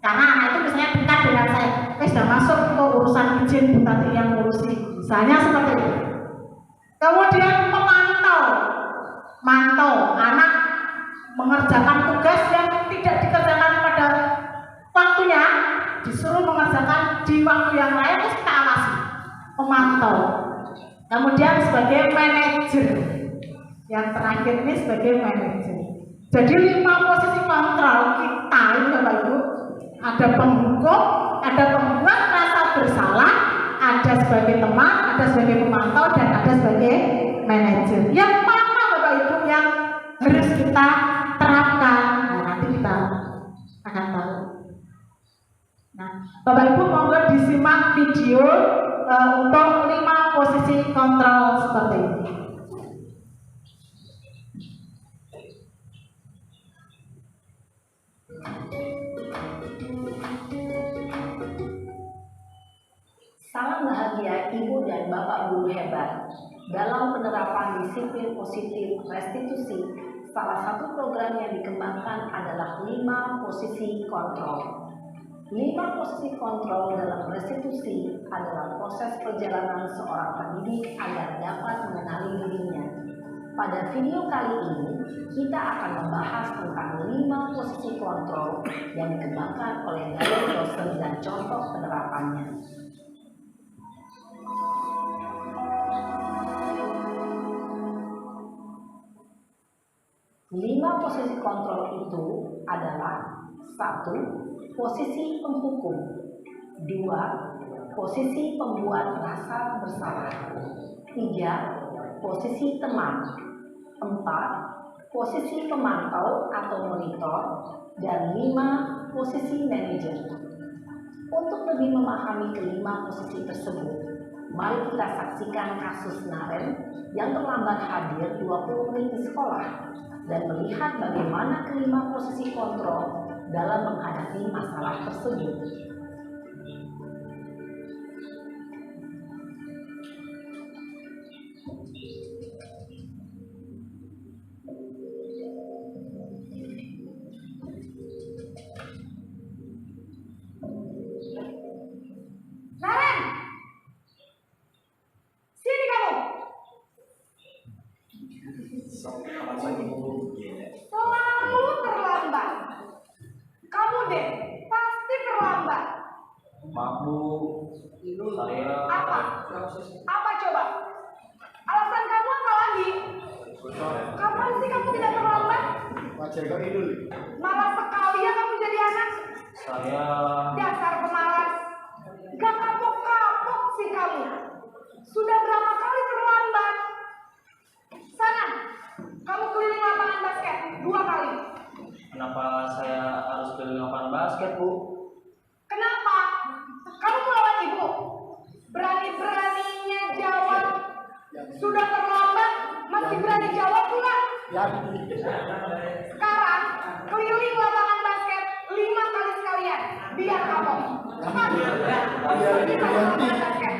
Karena anak itu misalnya dekat dengan saya, sudah masuk ke urusan izin Bu Tati yang ngurusi. Misalnya seperti itu. Kemudian mantau anak mengerjakan tugas yang tidak dikerjakan pada waktunya, disuruh mengerjakan di waktu yang lain, terus kita awasi, memantau. Kemudian sebagai manajer, yang terakhir ini sebagai manajer. Jadi 5 posisi kontrol kita ini Bapak Ibu, ada penghukum, ada pembuat rasa bersalah, ada sebagai teman, ada sebagai pemantau, dan ada sebagai manajer. Yang mana Bapak Ibu yang harus kita terapkan? Nah, nanti kita akan tahu. Nah, Bapak Ibu monggo disimak video untuk 5 posisi kontrol seperti ini. Salam bahagia Ibu dan Bapak Guru hebat. Dalam penerapan disiplin positif restitusi, salah satu program yang dikembangkan adalah 5 posisi kontrol. 5 posisi kontrol dalam restitusi adalah proses perjalanan seorang pendidik agar dapat mengenali dirinya. Pada video kali ini, kita akan membahas tentang 5 posisi kontrol yang dikembangkan oleh gaya dosen dan contoh penerapannya. 5 posisi kontrol itu adalah 1. Posisi penghukum, 2. Posisi pembuat rasa bersalah, 3. Posisi teman, 4. Posisi pemantau atau monitor, dan 5. Posisi manajer. Untuk lebih memahami kelima posisi tersebut, mari kita saksikan kasus Naren yang terlambat hadir 20 menit di sekolah dan melihat bagaimana kelima posisi kontrol dalam menghadapi masalah tersebut. Selamat pagi Bu. Selalu terlambat. Kamu deh, pasti terlambat. Maaf Bu, saya Apa? Apa coba? Alasan kamu apa lagi? Kapan sih kamu tidak terlambat? Malas sekali ya kamu jadi anak. saya Dasar pemalas. Gak kapok-kapok sih kamu. Sudah berapa kali terlambat? Sana, kamu keliling lapangan basket 2 kali. kenapa saya harus keliling lapangan basket Bu? Kenapa? Kamu melawan ibu. Berani-beraninya jawab. Sudah terlambat, masih berani jawab pula. Sekarang, keliling lapangan basket 5 kali sekalian. Biar kapok. Cepat. Keliling lapangan basket.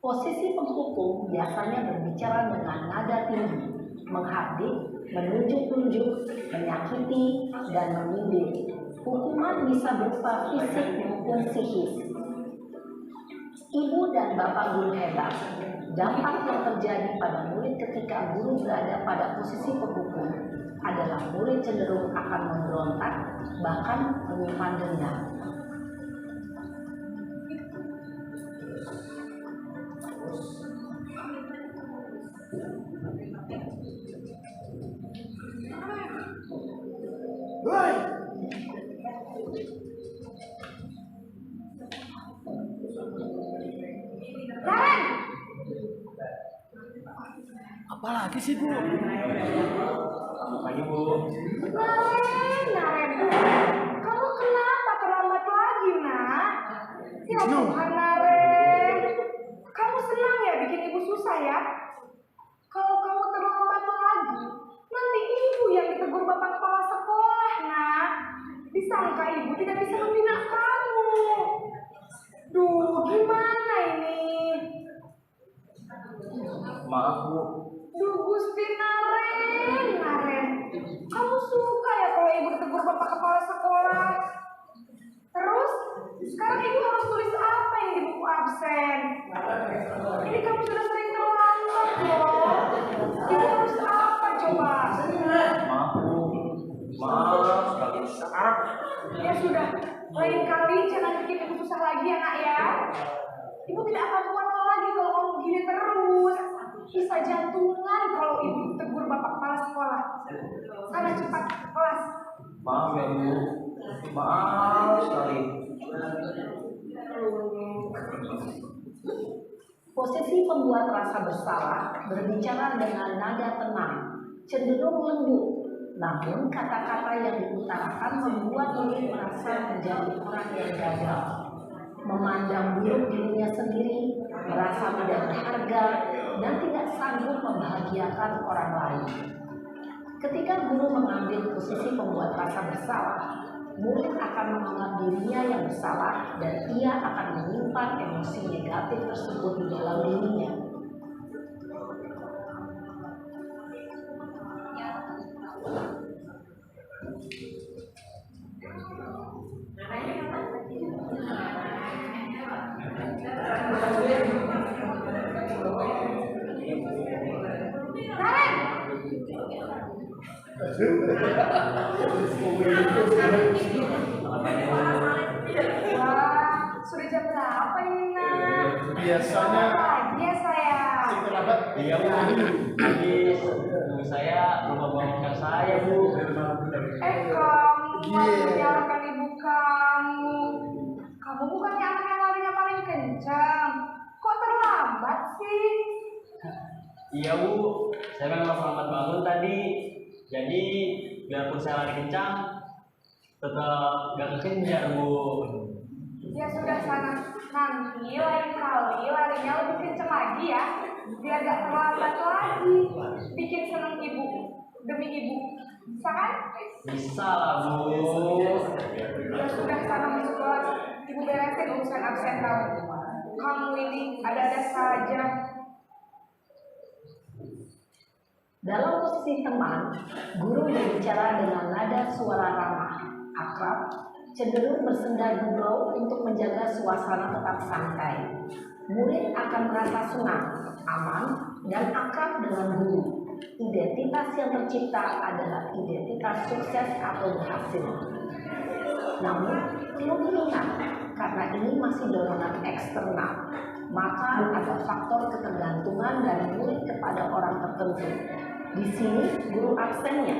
Posisi penghukum biasanya berbicara dengan nada tinggi, menghardik, menunjuk-nunjuk, menyakiti, dan menyindir. Hukuman bisa berupa fisik maupun psikis. Ibu dan bapak guru hebat, dampak yang terjadi pada murid ketika guru berada pada posisi penghukum adalah murid cenderung akan memberontak, bahkan menyimpan dendam. Naren! Apalagi sih Bu? Selamat pagi Bu. Naren, kamu kenapa terlambat lagi, nak? Ya Tuhan, Naren. Kamu senang ya bikin ibu susah ya? Kalau kamu terlambat lagi, nanti ibu yang ditegur bapak kepala sekolah, nak. Disangka ibu tidak bisa membina kamu. Duh, gimana ini? Maaf Bu, Duh, Gusti Naren. Kamu suka ya kalau ibu ditegur bapak kepala sekolah? Terus, sekarang ibu harus tulis apa yang di buku absen? Ini kamu sudah sering terlambat loh. Ibu harus apa coba? maaf Bu, maaf sekali. Ya sudah, lain kali jangan bikin ibu susah lagi ya nak ya. Ibu tidak akan kuat lagi kalau kamu begini terus. Bisa jantungan kalau ibu tegur bapak kepala sekolah. Sana cepat kelas. Maaf ya Bu, maaf sekali. Posisi pembuat rasa bersalah berbicara dengan nada tenang, cenderung lembut. Namun kata-kata yang diutarakan membuat murid merasa menjadi orang yang gagal, memandang buruk dirinya sendiri, merasa tidak berharga, dan tidak sanggup membahagiakan orang lain. Ketika guru mengambil posisi pembuat rasa bersalah, murid akan menganggap dirinya yang bersalah dan ia akan menyimpan emosi negatif tersebut di dalam dirinya. Wah, sudah jam berapa ini, nak? Biasanya Pagi ya, sayang. terlambat. Iya Bu, tadi ibu saya lupa bawakan saya Bu. Kamu malah menyalahkan ibu kamu. Kamu bukannya anak yang larinya paling kencang. Kok terlambat sih? Iya Bu, saya memang selamat bangun tadi. Jadi biarpun saya lari kencang, tetap gak kekejar Bu. Ya sudah sana. Nanti lain kali larinya lebih kencang lagi ya. Biar gak terlambat lagi. Bikin seneng ibu. Demi ibu. Bisa kan? Bisa lah Bu. Ya sudah sana masuk kelas. Ibu beresin urusan absen kamu. Kamu ini ada-ada saja. Dalam posisi teman, guru berbicara dengan nada suara ramah, akrab, cenderung bersenda gurau untuk menjaga suasana tetap santai. Murid akan merasa senang, aman, dan akrab dengan guru. Identitas yang tercipta adalah identitas sukses atau berhasil. Namun, perlu diingat, karena ini masih dorongan eksternal, maka ada faktor ketergantungan dari murid kepada orang tertentu. Di sini, guru absennya,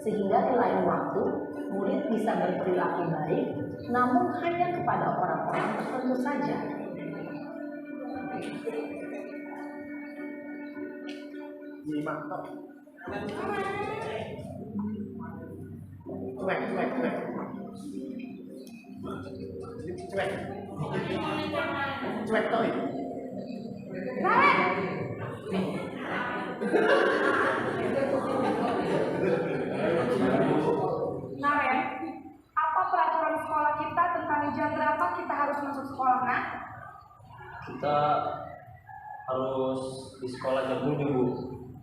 sehingga di lain waktu, murid bisa berperilaku baik, namun hanya kepada orang-orang tertentu saja. Mantap. Cuek. Cuek toy. Naren, apa peraturan sekolah kita tentang jam berapa kita harus masuk sekolah, Nak? Kita harus di sekolah jam 7, Bu.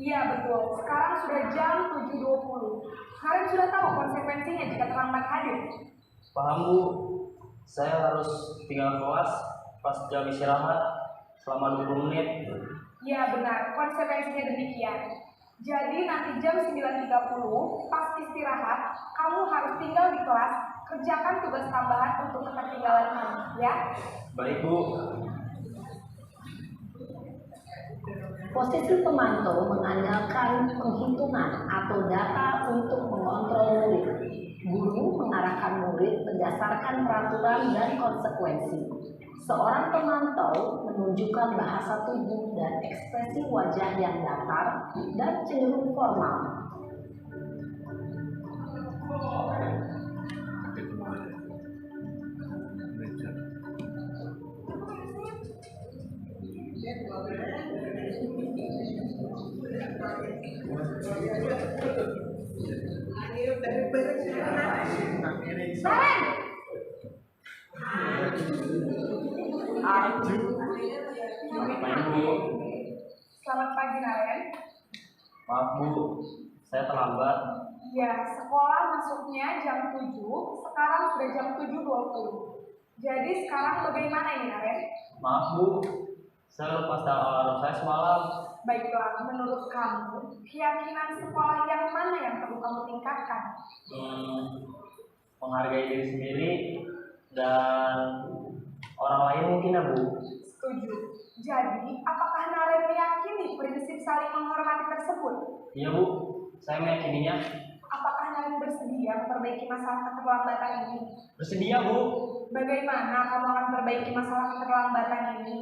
Iya, betul. Sekarang sudah jam 7.20. Naren sudah tahu konsekuensinya jika terlambat hadir. Paham, Bu? Saya harus tinggal kelas pas jam istirahat selama 20 menit. Iya, benar. Konsekuensinya demikian. Jadi nanti jam 9.30 pas istirahat, kamu harus tinggal di kelas, kerjakan tugas tambahan untuk ketertinggalan kamu, ya? Baik, Bu. Posisi pemantau mengandalkan penghitungan atau data untuk mengontrol murid. Guru mengarahkan murid berdasarkan peraturan dan konsekuensi. Seorang pemantau menunjukkan bahasa tubuh dan ekspresi wajah yang datar dan cenderung formal. Naren! Main, Bu. Selamat pagi, Naren. Maaf, Bu. Saya terlambat. Ya, sekolah masuknya jam 7, sekarang sudah jam 7.20. Jadi sekarang bagaimana ini, Naren? Maaf, Bu. Saya lupa setel alarm saya semalam. Baiklah, menurut kamu, keyakinan sekolah yang mana yang perlu kamu tingkatkan? Menghargai diri sendiri dan orang lain mungkin, ya, Bu. Setuju. Jadi, apakah Naren meyakini prinsip saling menghormati tersebut? Iya, Bu. Saya meyakininya. Apakah Naren bersedia memperbaiki masalah keterlambatan ini? Bersedia, Bu. Bagaimana kamu akan memperbaiki masalah keterlambatan ini?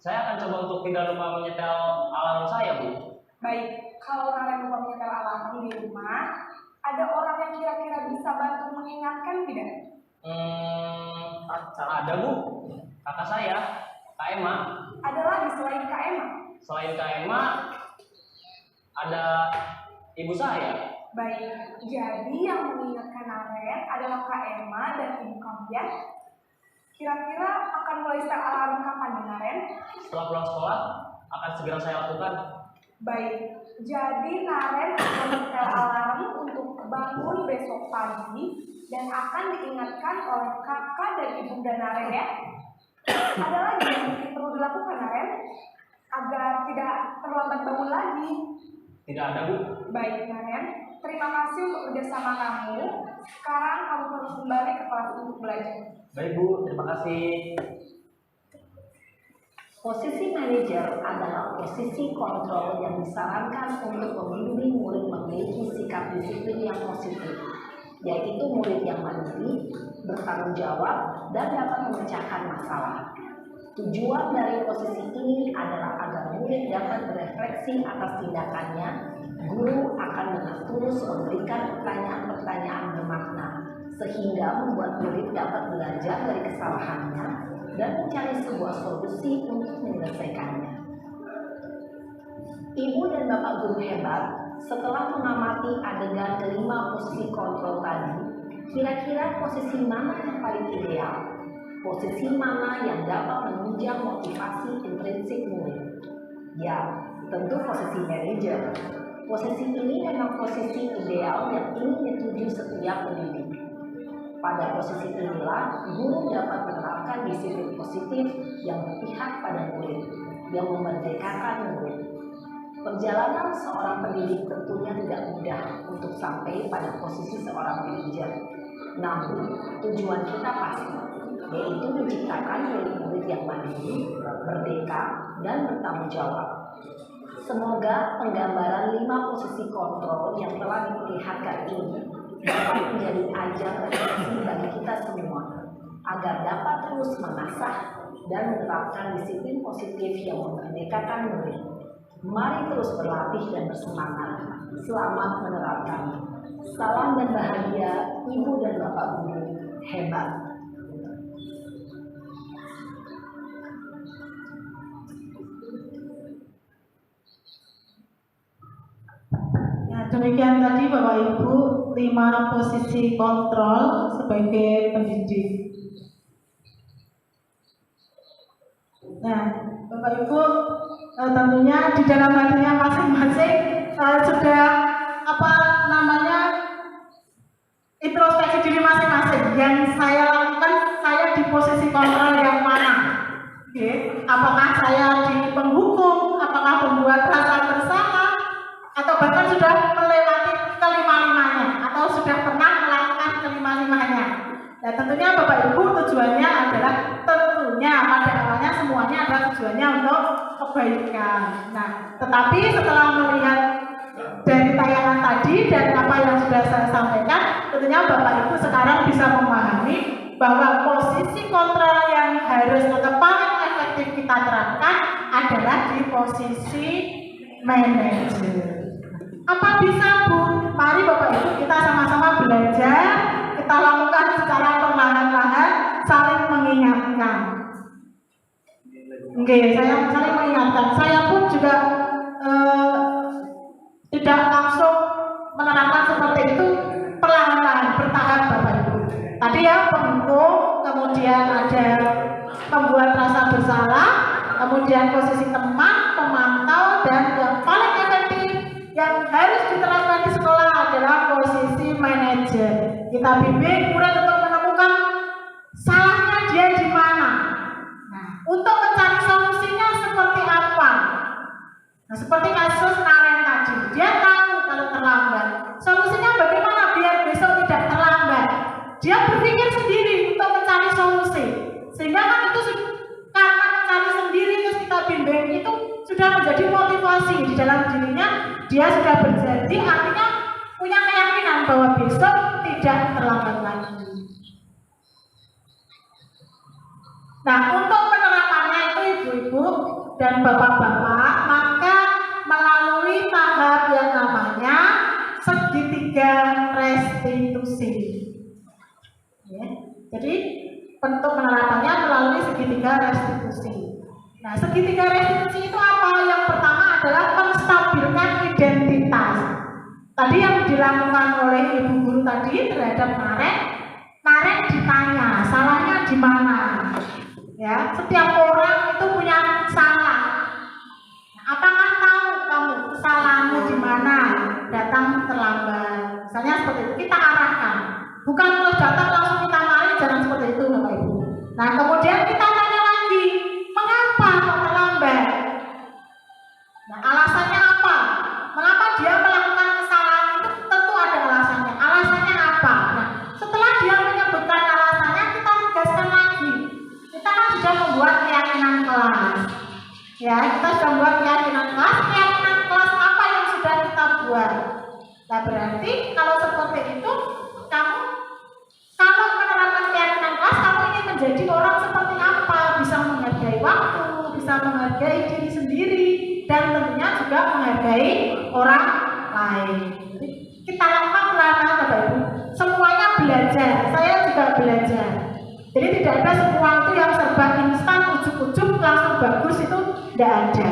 Saya akan coba untuk tidak lupa menyetel alarm saya, Bu. Baik, kalau Naren lupa menyetel alarm di rumah, ada orang yang kira-kira bisa bantu mengingatkan tidak? Ada, Bu. Kakak saya, Kak Emma. Ada lagi selain Kak Emma? Selain Kak Emma, ada ibu saya. Baik, jadi yang mengingatkan Naren adalah Kak Emma dan ibu kamu, ya? Kira-kira akan mulai setel alarm kapan ya, Naren? Setelah pulang sekolah, akan segera saya lakukan. Baik, jadi Naren akan setel alarm untuk bangun besok pagi dan akan diingatkan oleh kakak dan ibunda Naren, ya? Ada lagi yang mungkin perlu dilakukan, Naren? Agar tidak terlambat bangun lagi. Tidak ada, Bu. Baik, Naren. Terima kasih untuk kerjasama kamu. Sekarang kamu harus kembali ke kelas untuk belajar. Baik, Bu. Terima kasih. Posisi manajer adalah posisi kontrol yang disarankan untuk membimbing murid memiliki sikap disiplin yang positif, yaitu murid yang mandiri, bertanggung jawab, dan dapat memecahkan masalah. Tujuan dari posisi ini adalah agar murid dapat berefleksi atas tindakannya. Guru akan dengan tulus memberikan pertanyaan-pertanyaan bermakna, sehingga membuat murid dapat belajar dari kesalahannya dan mencari sebuah solusi untuk menyelesaikannya. Ibu dan bapak guru hebat, setelah mengamati adegan kelima posisi kontrol tadi, kira-kira posisi mana yang paling ideal? Posisi mana yang dapat menunjang motivasi intrinsik murid? Ya, tentu posisi manajer. Posisi ini memang posisi ideal yang ingin dituju setiap pendidik. Pada posisi inilah, guru dapat menerapkan disiplin positif yang berpihak pada murid, yang memerdekakan murid. Perjalanan seorang pendidik tentunya tidak mudah untuk sampai pada posisi seorang manajer. Namun, tujuan kita pasti, yaitu menciptakan murid-murid yang mandiri, merdeka, dan bertanggung jawab. Semoga penggambaran 5 posisi kontrol yang telah diperlihatkan ini dapat menjadi ajang refleksi bagi kita semua, agar dapat terus mengasah dan menerapkan disiplin positif yang memerdekakan murid. Mari terus berlatih dan bersemangat. Selamat menerapkan. Salam dan bahagia, Ibu dan Bapak Guru hebat. Demikian tadi Bapak Ibu 5 posisi kontrol sebagai pendidik. Nah, Bapak Ibu tentunya di dalam hatinya masing-masing sudah introspeksi diri masing-masing. Yang saya lakukan, saya di posisi kontrol yang mana? Oke. Apakah saya di penghukum? Apakah pembuat rasa bersalah? Atau bahkan sudah melewati kelima-limanya, atau sudah pernah melakukan kelima-limanya. Nah, tentunya Bapak Ibu tujuannya adalah tentunya pada awalnya semuanya adalah tujuannya untuk kebaikan. Nah, tetapi setelah melihat dari tayangan tadi dan apa yang sudah saya sampaikan, tentunya Bapak Ibu sekarang bisa memahami bahwa posisi kontrol yang harus atau paling efektif kita terapkan adalah di posisi manajer. Apa bisa Bu? Mari Bapak Ibu kita sama-sama belajar, kita lakukan secara perlahan-lahan, saling mengingatkan. Oke, saya saling mengingatkan. Saya pun juga tidak langsung menerapkan seperti itu, perlahan-lahan, bertahap Bapak Ibu. Tadi ya penghukum, kemudian ada pembuat rasa bersalah, kemudian posisi teman, pemantau, dan yang paling efektif yang harus diterapkan di sekolah adalah posisi manajer. Kita bimbing murid untuk menemukan salahnya dia di mana. Nah, untuk mencari solusinya seperti apa? Nah, seperti kasus Naren tadi, dia tahu kalau terlambat. Solusinya bagaimana biar besok tidak terlambat? Dia berpikir sendiri untuk mencari solusi. Sehingga kan itu karena mencari sendiri terus kita bimbing itu sudah menjadi motivasi di dalam dirinya. Dia sudah berjanji, artinya punya keyakinan bahwa besok tidak terlambat lagi. Nah, untuk penerapannya itu ibu-ibu dan bapak-bapak, maka melalui tahap yang namanya segitiga restitusi. Ya, jadi untuk penerapannya melalui segitiga restitusi. Nah, segitiga restitusi itu apa? Yang pertama adalah menstabilkan identitas. Tadi yang dilakukan oleh Ibu Guru tadi terhadap Naren ditanya, salahnya di mana? Ya, setiap orang itu punya salah. Nah, apakah tahu kamu kesalahanmu di mana? Datang terlambat. Misalnya seperti itu, kita arahkan. Bukan terus datang langsung kita mari, jangan seperti itu Bapak Ibu. Nah, kemudian kita tanya lagi, mengapa kok terlambat? Nah, alasannya apa? Mengapa dia melakukan kesalahan itu? Tentu ada alasannya. Alasannya apa? Nah, setelah dia menyebutkan alasannya, kita tegaskan lagi. Kita kan sudah membuat keyakinan kelas. Ya, kita sudah membuat keyakinan kelas. Keyakinan kelas apa yang sudah kita buat? Nah, berarti kalau seperti itu, kamu kalau menerapkan keyakinan kelas, kamu ingin menjadi orang seperti apa? Bisa menghargai waktu, bisa menghargai diri sendiri, dan tentunya juga menghargai orang lain. Jadi, kita lakukan pelan-pelan Bapak Ibu. Semuanya belajar, saya juga belajar. Jadi tidak ada semua itu yang serba instan, ujuk-ujuk langsung bagus, itu tidak ada.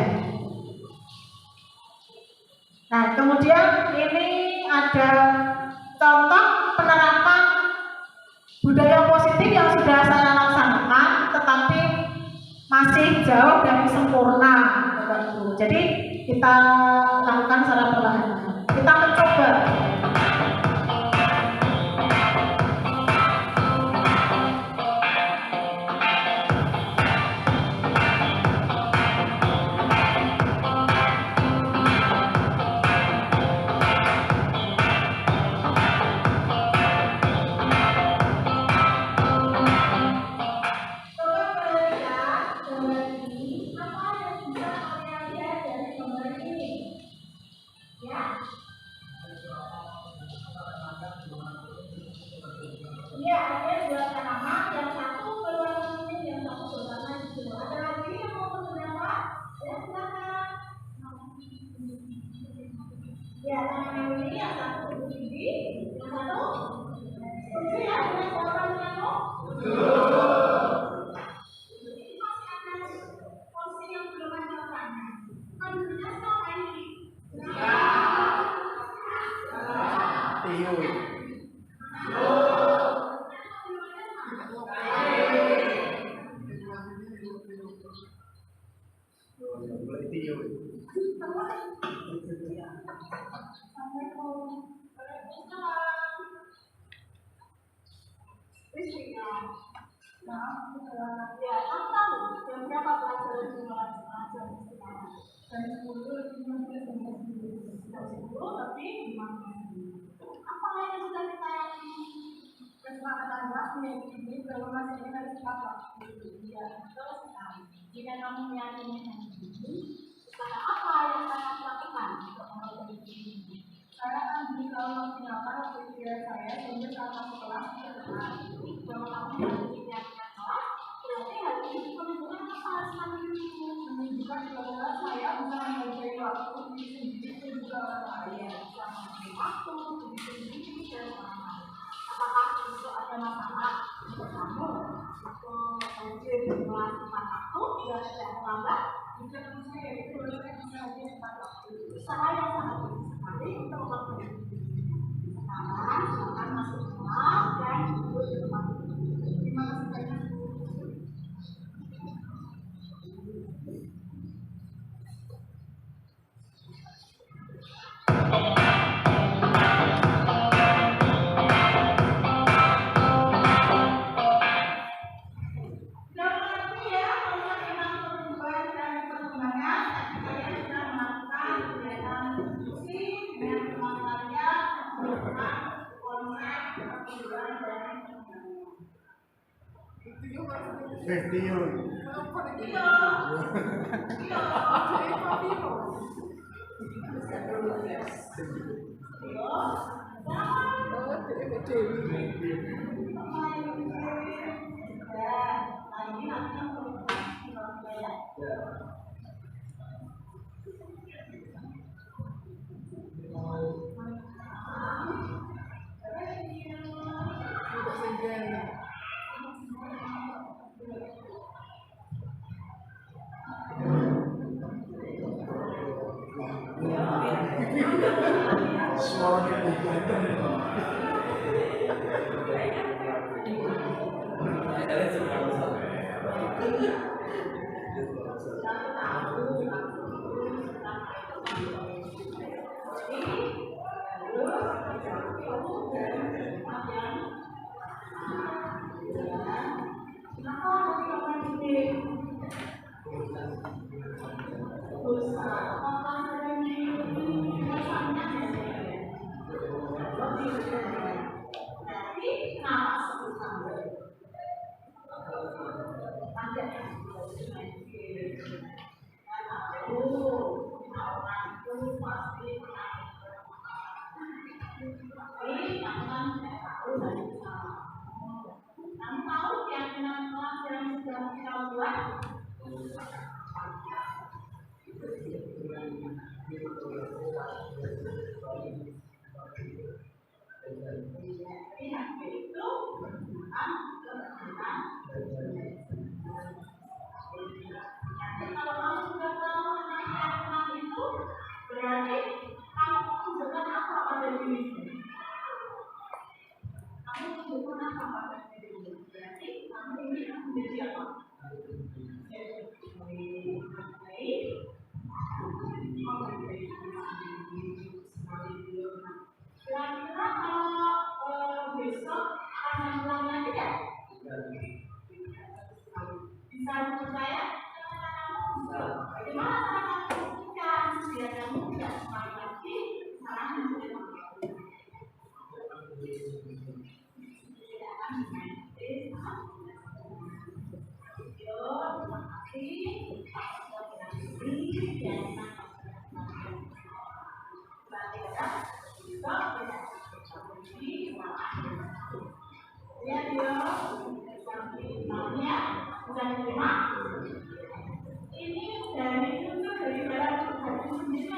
Nah, kemudian ini ada contoh penerapan budaya positif yang sudah saya laksanakan, tetapi masih jauh dari sempurna, Bapak Ibu. Jadi kita lakukan secara perlahan. Kita mencoba. Tio. Ya, kamu tahu jam berapa pelajaran jumlah pelajaran sekarang? Jam 10 lebih 15 menit. Jam 10 lebih 15 menit. Apa yang sudah ditayangkan? Kesepakatan waktu ini belum masih dengan cepat waktu. Ya, betul sekali. Jika kamu meyakini hal ini, usaha apa yang saya lakukan untuk memperbaiki ini? Saya akan berusaha menggunakan waktu kuliah saya sehingga saat masuk kelas tidak benar. Kalau kamu menyiapkan kelas, berarti hal ini menunjukkan apa semacam ini menunjukkan bahwa saya bisa menghargai waktu diri sendiri dan juga orang lain. Bisa menghargai waktu diri sendiri dan orang lain. Apakah itu ada masalah untuk kamu? Untuk hadir di kelas tepat waktu, tidak ada terlambat? Jika menurut saya itu bisa hadir tepat waktu. Usaha yang sangat penting sekali untuk memperbaiki. Sekarang silakan masuk kelas dan duduk di tempat. Terima kasih banyak. Tio. Kira-kira kalau besok akan ulang lagi ya? Bisa menurut saya? Bagaimana cara kamu buktikan biar kamu tidak sekali lagi salah menurut kamu? Tidak akan mengerti. Terima ini dari itu dari barat sendiri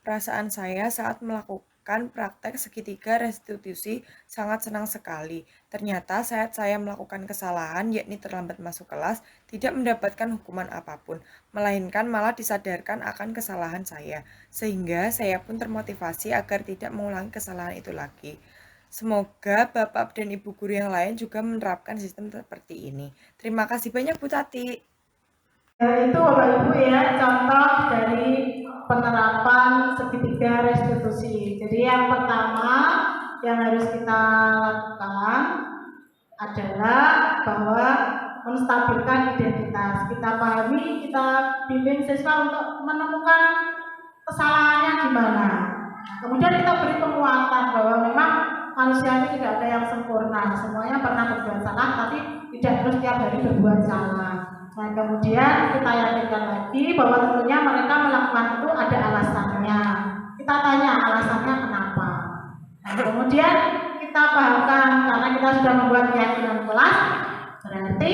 Perasaan saya saat melakukan melaksanakan praktek segitiga restitusi sangat senang sekali. Ternyata saat saya melakukan kesalahan, yakni terlambat masuk kelas, tidak mendapatkan hukuman apapun, melainkan malah disadarkan akan kesalahan saya. Sehingga saya pun termotivasi agar tidak mengulangi kesalahan itu lagi. Semoga Bapak dan Ibu guru yang lain juga menerapkan sistem seperti ini. Terima kasih banyak Bu Tati. Itu Bapak Ibu ya, contoh dari penerapan segitiga restitusi. Jadi yang pertama yang harus kita lakukan adalah bahwa menstabilkan identitas. Kita pahami, kita bimbing siswa untuk menemukan kesalahannya di mana. Kemudian kita beri penguatan bahwa memang manusia ini tidak ada yang sempurna, semuanya pernah berbuat salah, tapi tidak terus tiap hari berbuat salah. Nah, kemudian kita yakinkan lagi bahwa tentunya mereka melakukan itu ada alasannya. Kita tanya alasannya kenapa. Nah, kemudian kita pahamkan karena kita sudah membuat keyakinan kelas, berarti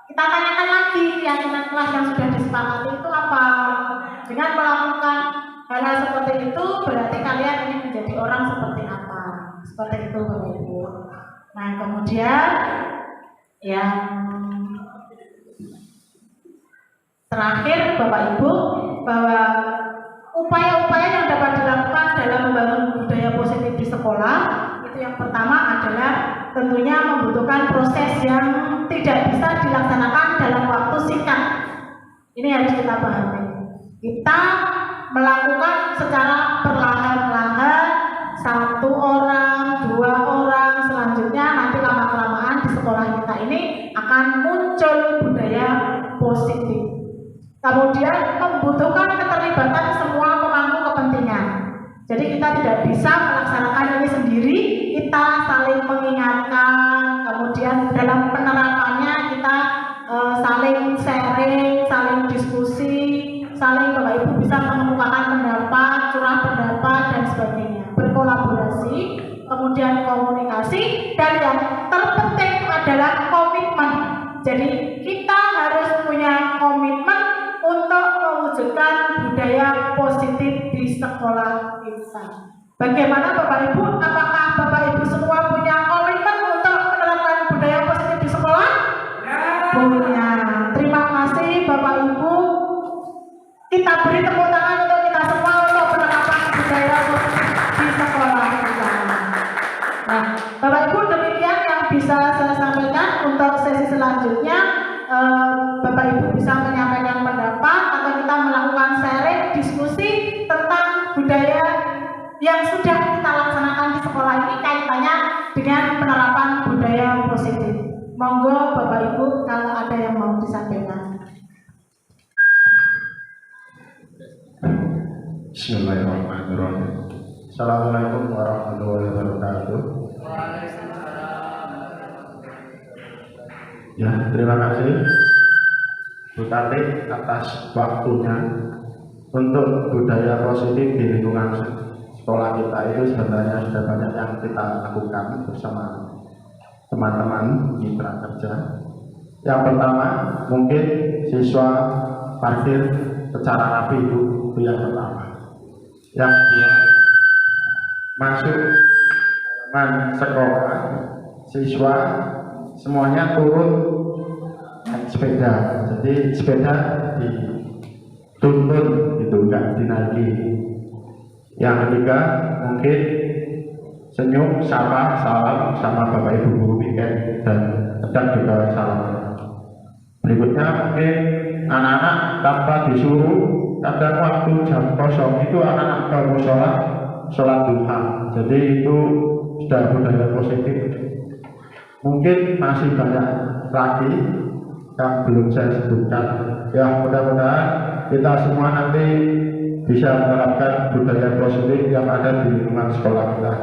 kita tanyakan lagi keyakinan kelas yang sudah disepakati itu apa. Dengan melakukan hal-hal seperti itu berarti kalian ingin menjadi orang seperti apa. Seperti itu Bapak Ibu. Nah, kemudian yang terakhir Bapak Ibu, bahwa upaya-upaya yang dapat dilakukan dalam membangun budaya positif di sekolah itu yang pertama adalah tentunya membutuhkan proses yang tidak bisa dilaksanakan dalam waktu singkat. Ini harus kita pahami. Kita melakukan secara perlahan-lahan, 1 orang, 2 orang, selanjutnya nanti lama-kelamaan di sekolah kita ini akan muncul budaya positif. Kemudian membutuhkan keterlibatan semua pemangku kepentingan. Jadi kita tidak bisa melaksanakan ini sendiri, kita saling mengingatkan, kemudian dalam penerapannya kita saling sharing, saling diskusi, saling Bapak Ibu bisa mengemukakan pendapat, curah pendapat dan sebagainya, berkolaborasi, kemudian komunikasi, dan yang terpenting adalah komitmen. Jadi kita harus punya komitmen untuk mewujudkan budaya positif di sekolah kita. Bagaimana Bapak Ibu? Apakah Bapak Ibu semua punya komitmen untuk menerapkan budaya positif di sekolah? Punya. Terima kasih Bapak Ibu. Kita beri tepuk tangan untuk kita semua untuk penerapan budaya positif di sekolah kita. Nah, Bapak Ibu, demikian yang bisa saya sampaikan. Untuk sesi selanjutnya Bapak Ibu bisa menyampaikan pendapat atau kita melakukan sharing, diskusi tentang budaya yang sudah kita laksanakan di sekolah ini kaitannya dengan penerapan budaya positif. Monggo Bapak Ibu kalau ada yang mau disampaikan. Bismillahirrahmanirrahim. Assalamualaikum warahmatullahi wabarakatuh. Ya, terima kasih Bu Tati atas waktunya. Untuk budaya positif di lingkungan sekolah kita itu sebenarnya sudah banyak yang kita lakukan bersama teman-teman mitra kerja. Yang pertama, mungkin siswa parkir secara rapi itu yang pertama. Yang kedua, masuk teman sekolah, siswa semuanya turun naik sepeda. Jadi sepeda dituntun itu enggak dinaiki. Yang ketiga, mungkin senyum, sapa, salam sama Bapak Ibu guru piket dan kadang juga salam. Berikutnya mungkin anak-anak tanpa disuruh, kadang waktu jam kosong itu anak-anak ke musola sholat duha. Jadi itu sudah budaya positif. Mungkin masih banyak lagi yang belum saya sebutkan. Ya, mudah-mudahan kita semua nanti bisa menerapkan budaya positif yang ada di lingkungan sekolah kita.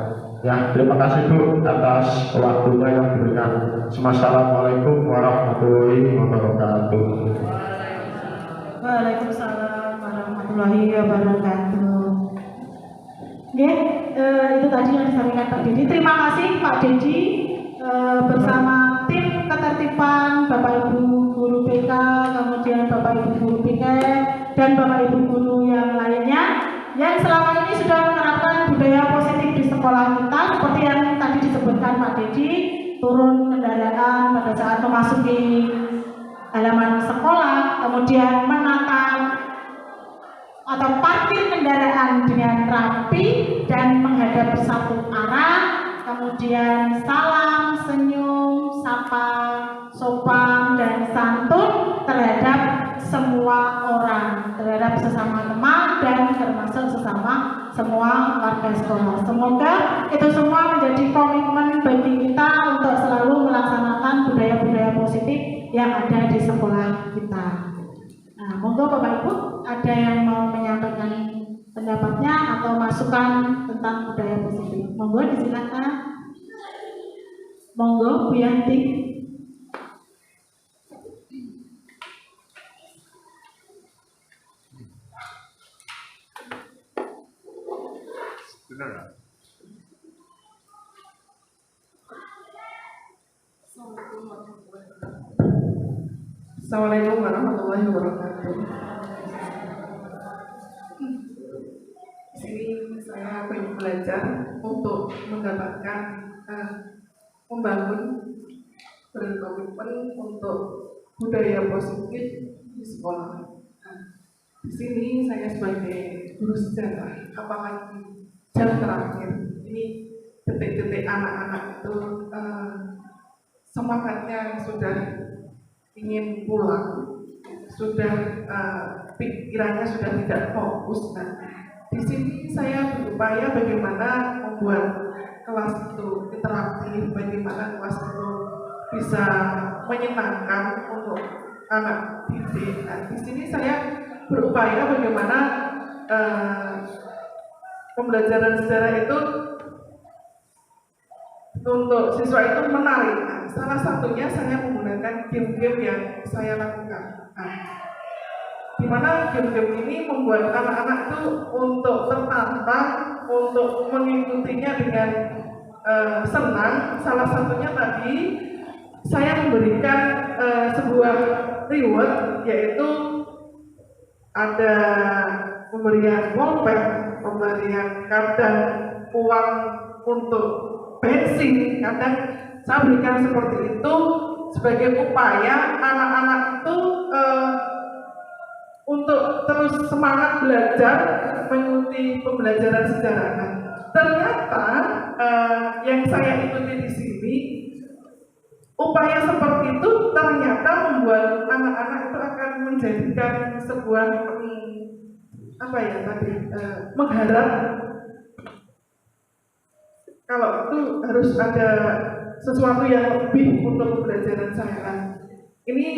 Ya, terima kasih Bu atas waktunya yang diberikan. Assalamualaikum warahmatullahi wabarakatuh. Waalaikumsalam warahmatullahi wabarakatuh. Oke, itu tadi yang disampaikan Pak Dedi. Terima kasih Pak Dedi bersama tim ketertiban Bapak Ibu guru BK, kemudian Bapak Ibu guru PK dan Bapak Ibu guru yang lainnya yang selama ini sudah menerapkan budaya positif di sekolah kita seperti yang tadi disebutkan Pak Dedi, turun kendaraan pada saat memasuki halaman sekolah, kemudian menata atau parkir kendaraan dengan rapi dan menghadap satu arah, kemudian salam, senyum, sapa, sopan, dan santun terhadap semua orang, terhadap sesama teman dan termasuk sesama semua warga sekolah. Semoga itu semua menjadi komitmen bagi kita untuk selalu melaksanakan budaya-budaya positif yang ada di sekolah kita. Nah, monggo Bapak Ibu, ada yang mau menyampaikan pendapatnya atau masukan tentang budaya positif? Monggo disilakan. Monggo Bu Yanti. Assalamualaikum warahmatullahi wabarakatuh. Di sini saya belajar untuk mendapatkan membangun berkomitmen untuk budaya positif di sekolah. Di sini saya sebagai guru sejarah, apalagi jam terakhir ini detik-detik anak-anak itu semangatnya sudah ingin pulang, sudah pikirannya sudah tidak fokus. Nah, di sini saya berupaya bagaimana membuat kelas itu interaktif, bagaimana kelas itu bisa menyenangkan untuk anak didik. Nah, di sini saya berupaya bagaimana pembelajaran sejarah itu untuk siswa itu menarik. Nah, salah satunya saya menggunakan game-game yang saya lakukan. Nah, di mana game-game ini membuat anak-anak itu untuk tertantang, untuk mengikutinya dengan senang. Salah satunya tadi saya memberikan sebuah reward, yaitu ada pemberian pulpen, pemberian kadang uang untuk bensin, kadang saya berikan seperti itu sebagai upaya anak-anak itu untuk terus semangat belajar mengikuti pembelajaran sejarah. Nah, ternyata yang saya ikuti di sini, upaya seperti itu ternyata membuat anak-anak itu akan menjadikan sebuah mengharap kalau itu harus ada sesuatu yang lebih untuk pembelajaran saya. Ini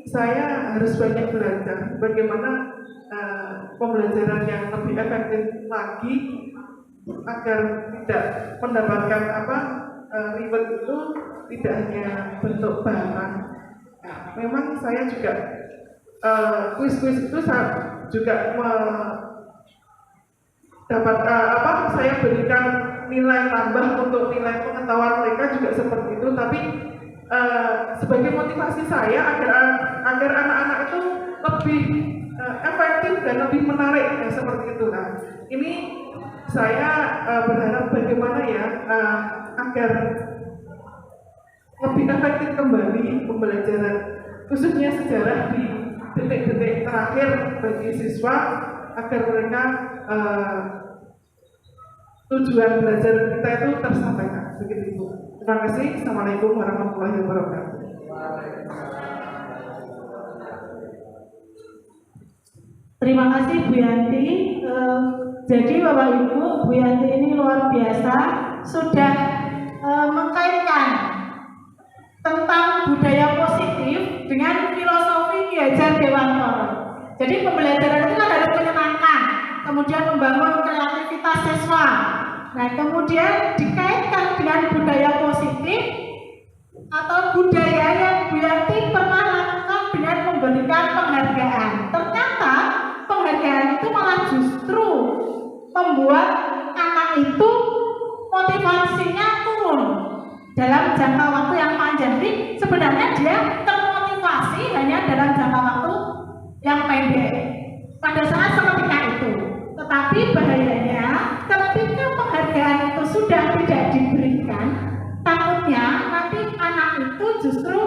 saya harus banyak belajar bagaimana pembelajaran yang lebih efektif lagi agar tidak mendapatkan reward itu tidak hanya bentuk barang. Nah, memang saya juga kuis-kuis itu saya juga dapat saya berikan nilai tambah untuk nilai pengetahuan mereka juga seperti itu, tapi sebagai motivasi saya agar anak-anak itu lebih efektif dan lebih menarik seperti itu. Nah, ini saya berharap bagaimana ya agar lebih efektif kembali pembelajaran khususnya sejarah di detik-detik terakhir bagi siswa agar mereka tujuan belajar kita itu tersampaikan. Begitu Bu. Terima kasih. Assalamualaikum warahmatullahi wabarakatuh. Terima kasih Bu Yanti. Jadi Bapak Ibu, Bu Yanti ini luar biasa sudah mengkaitkan tentang budaya positif dengan filosofi Ki Hajar Dewantara. Jadi pembelajaran itu kan harus menyenangkan, kemudian membangun kreativitas siswa. Nah, kemudian dikaitkan dengan budaya positif atau budaya yang Bu Yanti pernah lakukan dengan memberikan penghargaan. Ternyata penghargaan itu malah justru membuat anak itu motivasinya turun dalam jangka waktu yang panjang. Jadi sebenarnya dia termotivasi hanya dalam jangka waktu yang pendek pada saat seketika itu. Tetapi bahayanya ketika sudah tidak diberikan, takutnya nanti anak itu justru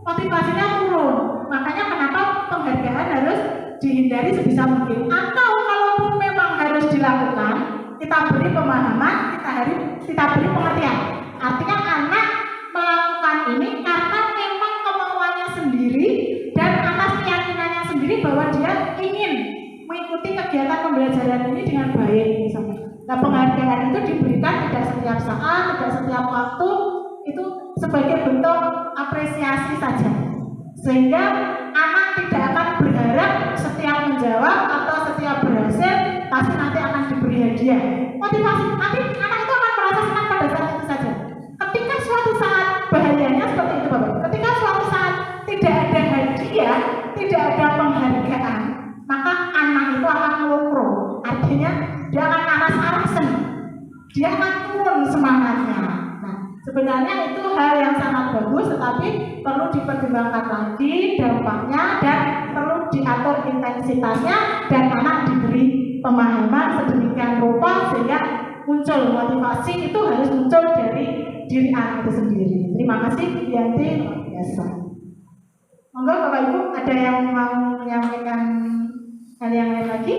motivasinya turun. Makanya kenapa penghargaan harus dihindari sebisa mungkin. Atau kalaupun memang harus dilakukan, kita beri pemahaman, kita beri pengertian. Artinya anak melakukan ini karena memang kemauannya sendiri dan atas keyakinannya sendiri bahwa dia ingin mengikuti kegiatan pembelajaran ini dengan baik misalnya. Nah, penghargaan itu diberikan tidak setiap saat, tidak setiap waktu, itu sebagai bentuk apresiasi saja. Sehingga anak tidak akan berharap setiap menjawab atau setiap berhasil pasti nanti akan diberi hadiah. Motivasi nanti anak itu akan merasa senang pada saat itu saja. Ketika suatu saat bahayanya seperti itu Bapak. Ketika suatu saat tidak ada hadiah, tidak ada penghargaan, maka anak itu akan melukro. Artinya dia akan aras-arasen, dia akan turun semangatnya. Nah, sebenarnya itu hal yang sangat bagus, tetapi perlu dipertimbangkan lagi dampaknya dan perlu diatur intensitasnya dan anak diberi pemahaman sedemikian rupa sehingga muncul motivasi itu harus muncul dari diri anak itu sendiri. Terima kasih Yanti, biasa. Monggo Bapak Ibu, ada yang mau menyampaikan hal yang lain lagi?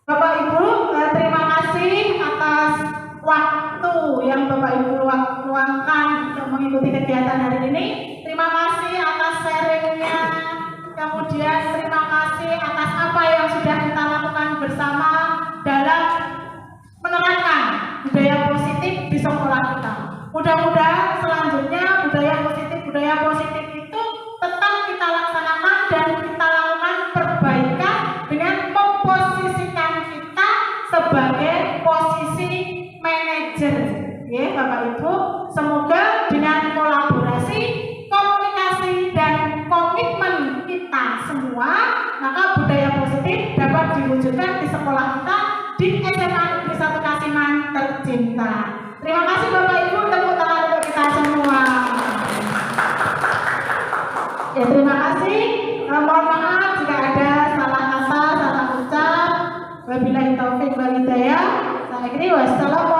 Bapak Ibu, terima kasih atas waktu yang Bapak Ibu luangkan untuk mengikuti kegiatan hari ini. Terima kasih atas sharingnya. Kemudian terima kasih atas apa yang sudah kita lakukan bersama dalam menerapkan budaya positif di sekolah kita. Mudah-mudahan selanjutnya budaya positif itu tetap kita laksanakan dan kita lakukan perbaikan dengan memposisikan kita sebagai posisi manajer. Ya, Bapak Ibu, semoga dengan kolaborasi, komunikasi dan komitmen kita semua, maka budaya positif dapat diwujudkan di sekolah kita di SMA Negeri 1 Kasiman tercinta. Terima kasih Bapak Ibu, tepuk tangan untuk kita semua. Ya, terima kasih. Mohon maaf jika ada salah kata, salah ucap. Wabillahi taufiq wal hidayah. Saya akhiri, wassalamualaikum.